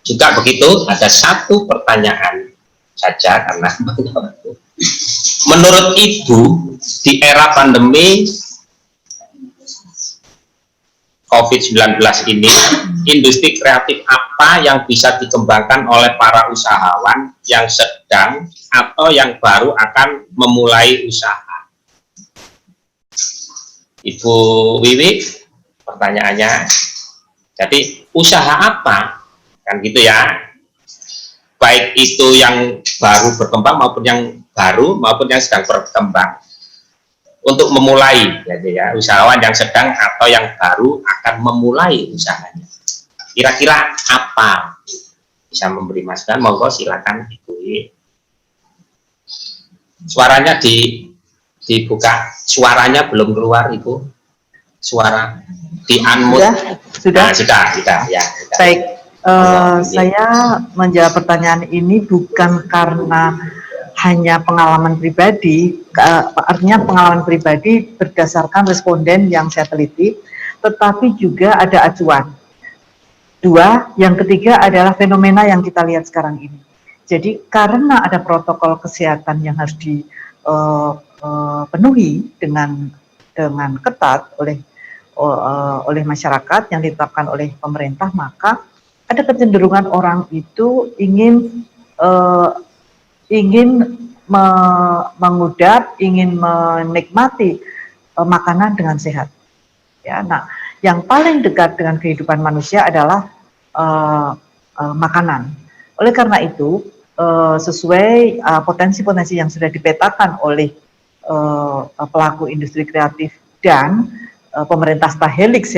juga begitu, ada satu pertanyaan saja karena menurut Ibu, di era pandemi COVID-19 ini, industri kreatif apa yang bisa dikembangkan oleh para usahawan yang sedang atau yang baru akan memulai usaha? Ibu Wiwi, pertanyaannya, jadi usaha apa? Kan gitu ya, baik itu yang baru berkembang maupun yang baru maupun yang sedang berkembang. Untuk memulai, ya, usahawan yang sedang atau yang baru akan memulai usahanya. Kira-kira apa? Bisa memberi masukan, monggo silakan Ibu. Suaranya dibuka, suaranya belum keluar Ibu. Suara di unmute. Sudah? Sudah, ya. Baik, saya menjawab pertanyaan ini bukan karena hanya pengalaman pribadi, artinya pengalaman pribadi berdasarkan responden yang saya teliti, tetapi juga ada acuan. Dua, yang ketiga adalah fenomena yang kita lihat sekarang ini. Jadi karena ada protokol kesehatan yang harus dipenuhi dengan ketat oleh masyarakat yang ditetapkan oleh pemerintah, maka ada kecenderungan orang itu ingin mengudap, ingin menikmati makanan dengan sehat. Ya, nah, yang paling dekat dengan kehidupan manusia adalah makanan. Oleh karena itu, sesuai potensi-potensi yang sudah dipetakan oleh pelaku industri kreatif dan pemerintah helix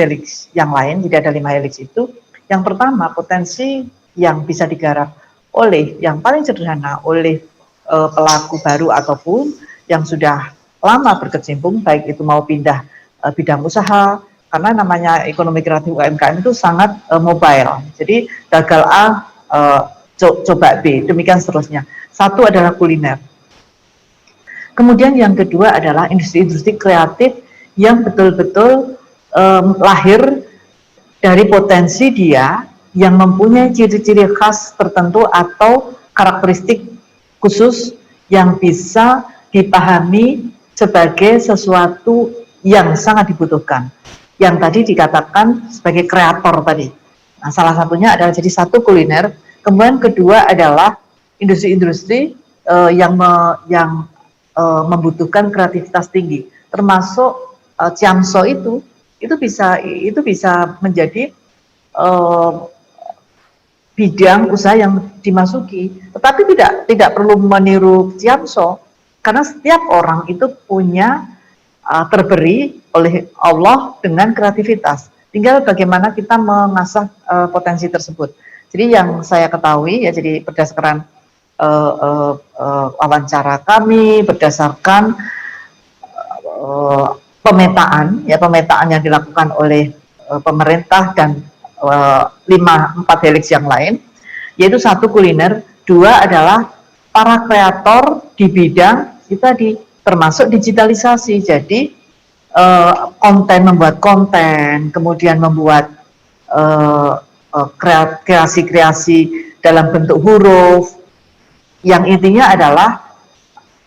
yang lain, jadi ada 5 helix itu. Yang pertama, potensi yang bisa digarap oleh yang paling sederhana oleh pelaku baru ataupun yang sudah lama berkecimpung, baik itu mau pindah bidang usaha, karena namanya ekonomi kreatif UMKM itu sangat mobile. Jadi gagal A, coba B, demikian seterusnya. Satu adalah kuliner. Kemudian yang kedua adalah industri-industri kreatif yang betul-betul lahir dari potensi dia yang mempunyai ciri-ciri khas tertentu atau karakteristik khusus yang bisa dipahami sebagai sesuatu yang sangat dibutuhkan. Yang tadi dikatakan sebagai kreator tadi. Nah, salah satunya adalah jadi satu kuliner, kemudian kedua adalah industri-industri yang membutuhkan kreativitas tinggi, termasuk Ciamso itu bisa menjadi bidang usaha yang dimasuki, tetapi tidak perlu meniru Ciamso, karena setiap orang itu punya terberi oleh Allah dengan kreativitas. Tinggal bagaimana kita mengasah potensi tersebut. Jadi yang saya ketahui ya, jadi berdasarkan wawancara kami, berdasarkan pemetaan yang dilakukan oleh pemerintah dan 4 helix yang lain, yaitu satu kuliner, dua adalah para kreator di bidang itu tadi, termasuk digitalisasi. Jadi membuat konten, kemudian membuat kreasi-kreasi dalam bentuk huruf, yang intinya adalah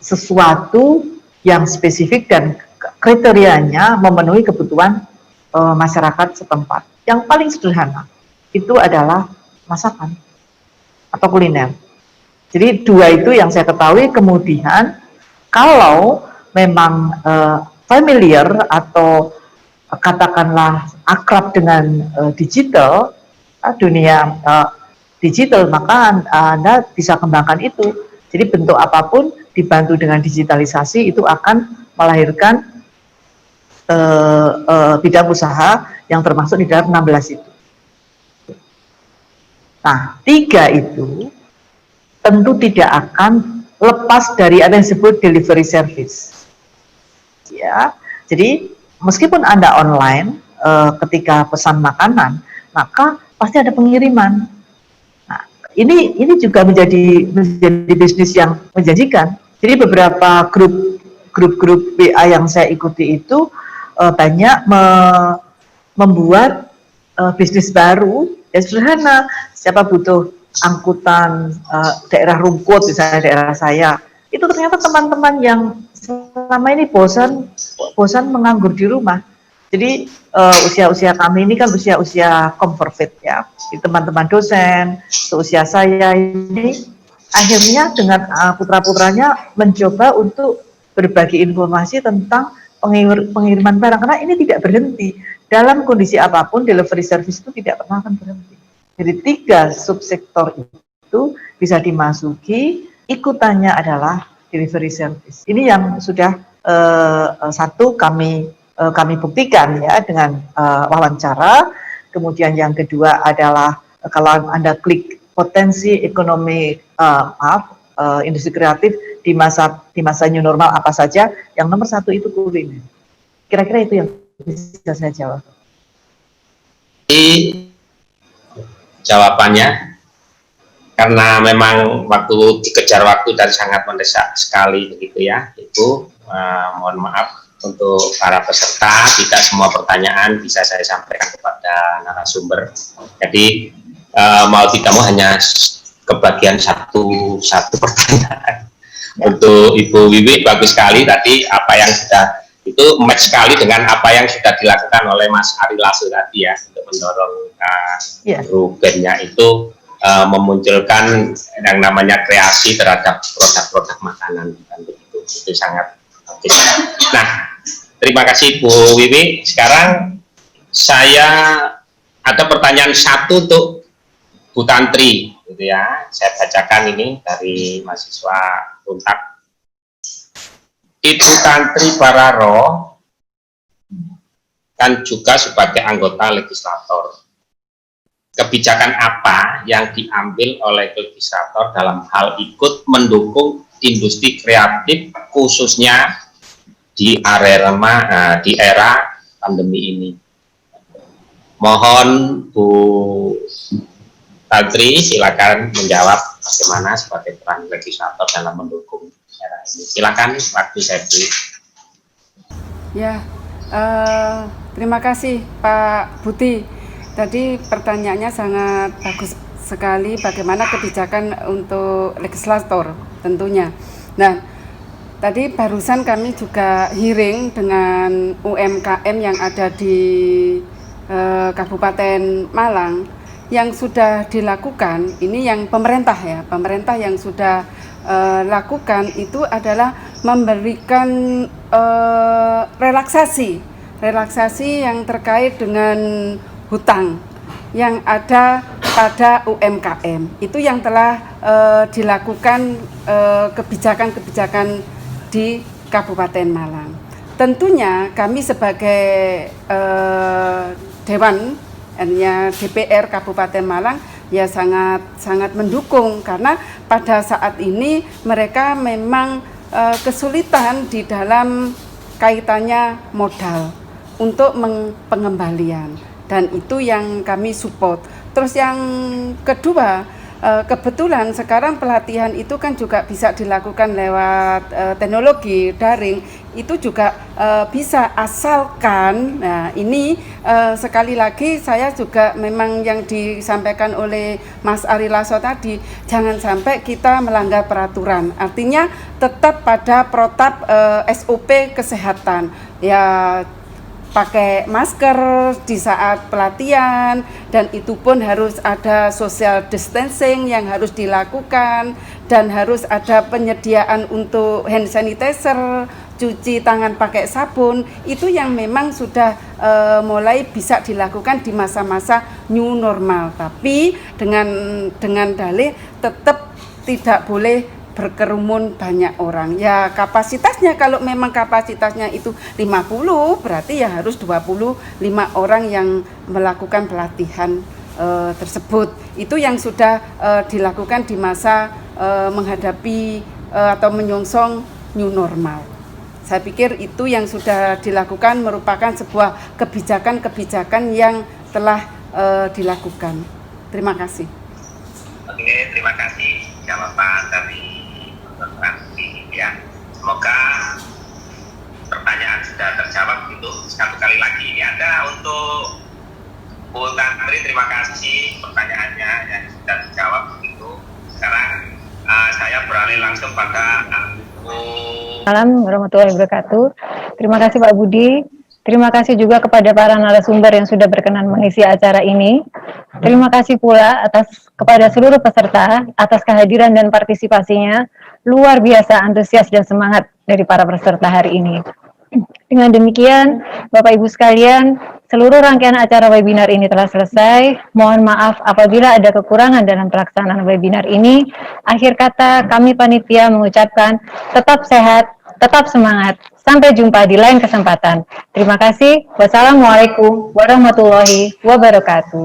sesuatu yang spesifik dan kriterianya memenuhi kebutuhan masyarakat setempat. Yang paling sederhana itu adalah masakan atau kuliner. Jadi dua itu yang saya ketahui. Kemudian kalau memang familiar atau katakanlah akrab dengan digital, dunia digital, maka Anda bisa kembangkan itu. Jadi bentuk apapun dibantu dengan digitalisasi itu akan melahirkan bidang usaha yang termasuk di dalam 16 itu. Nah, 3 itu tentu tidak akan lepas dari apa yang disebut delivery service. Ya, jadi meskipun Anda online, ketika pesan makanan, maka pasti ada pengiriman. Nah, ini juga menjadi bisnis yang menjanjikan. Jadi beberapa grup WA yang saya ikuti itu banyak membuat bisnis baru, ya sederhana. Siapa butuh angkutan daerah rumput, misalnya daerah saya, itu ternyata teman-teman yang selama ini bosan menganggur di rumah. Jadi usia-usia kami ini kan usia comfort ya, teman-teman dosen, seusia saya ini, akhirnya dengan putra-putranya mencoba untuk berbagi informasi tentang pengiriman barang, karena ini tidak berhenti. Dalam kondisi apapun, delivery service itu tidak pernah akan berhenti. Jadi 3 subsektor itu bisa dimasuki, ikutannya adalah delivery service. Ini yang sudah satu kami buktikan ya dengan wawancara. Kemudian yang kedua adalah kalau Anda klik potensi ekonomi industri kreatif di masa new normal apa saja, yang nomor 1 itu kuliner. Kira-kira itu yang bisa saya jawab. Jawabannya, karena memang waktu dikejar waktu dan sangat mendesak sekali begitu ya, Ibu, mohon maaf untuk para peserta, tidak semua pertanyaan bisa saya sampaikan kepada narasumber. Jadi mau tidak mau hanya kebagian satu pertanyaan. Untuk Ibu Wiwi, bagus sekali tadi apa yang sudah itu match sekali dengan apa yang sudah dilakukan oleh Mas Ari Lasso tadi ya, untuk mendorong Rubennya itu memunculkan yang namanya kreasi terhadap produk-produk makanan, dan begitu, itu sangat oke. Nah, terima kasih Bu Wiwi. Sekarang saya ada pertanyaan satu untuk Bu Tantri, gitu ya. Saya bacakan ini dari mahasiswa Untak. Ibu Tantri Bararo kan juga sebagai anggota legislator. Kebijakan apa yang diambil oleh legislator dalam hal ikut mendukung industri kreatif khususnya di era pandemi ini? Mohon Bu Tantri silakan menjawab bagaimana sebagai peran legislator dalam mendukung era ini. Silakan, waktu saya beri. Ya, terima kasih Pak Buti. Tadi pertanyaannya sangat bagus sekali, bagaimana kebijakan untuk legislator tentunya. Nah, tadi barusan kami juga hearing dengan UMKM yang ada di Kabupaten Malang, yang sudah dilakukan, ini yang pemerintah ya, pemerintah yang sudah lakukan itu adalah memberikan relaksasi yang terkait dengan hutang yang ada pada UMKM. Itu yang telah dilakukan kebijakan-kebijakan di Kabupaten Malang. Tentunya kami sebagai Dewan DPR Kabupaten Malang ya sangat mendukung, karena pada saat ini mereka memang kesulitan di dalam kaitannya modal untuk pengembalian, dan itu yang kami support. Terus yang kedua, kebetulan sekarang pelatihan itu kan juga bisa dilakukan lewat teknologi daring, itu juga bisa, asalkan, nah ini sekali lagi saya juga memang yang disampaikan oleh Mas Ari Lasso tadi, jangan sampai kita melanggar peraturan, artinya tetap pada protap SOP kesehatan, ya pakai masker di saat pelatihan, dan itu pun harus ada social distancing yang harus dilakukan, dan harus ada penyediaan untuk hand sanitizer, cuci tangan pakai sabun. Itu yang memang sudah mulai bisa dilakukan di masa-masa new normal, tapi dengan dalih tetap tidak boleh berkerumun banyak orang. Ya kapasitasnya, kalau memang kapasitasnya itu 50, berarti ya harus 25 orang yang melakukan pelatihan tersebut. Itu yang sudah dilakukan di masa menghadapi atau menyongsong new normal. Saya pikir itu yang sudah dilakukan merupakan sebuah kebijakan-kebijakan yang telah dilakukan. Terima kasih. Oke, terima kasih jawaban dari Dr. Franky ya. Semoga pertanyaan sudah terjawab gitu. Sekali lagi ini ada untuk Bu Tantri, terima kasih pertanyaannya yang sudah dijawab begitu. Sekarang saya beralih langsung pada Assalamualaikum warahmatullahi wabarakatuh. Terima kasih Pak Budi. Terima kasih juga kepada para narasumber yang sudah berkenan mengisi acara ini. Terima kasih pula kepada seluruh peserta atas kehadiran dan partisipasinya. Luar biasa antusias dan semangat dari para peserta hari ini. Dengan demikian, Bapak Ibu sekalian, seluruh rangkaian acara webinar ini telah selesai. Mohon maaf apabila ada kekurangan dalam pelaksanaan webinar ini. Akhir kata, kami panitia mengucapkan tetap sehat, tetap semangat. Sampai jumpa di lain kesempatan. Terima kasih. Wassalamualaikum warahmatullahi wabarakatuh.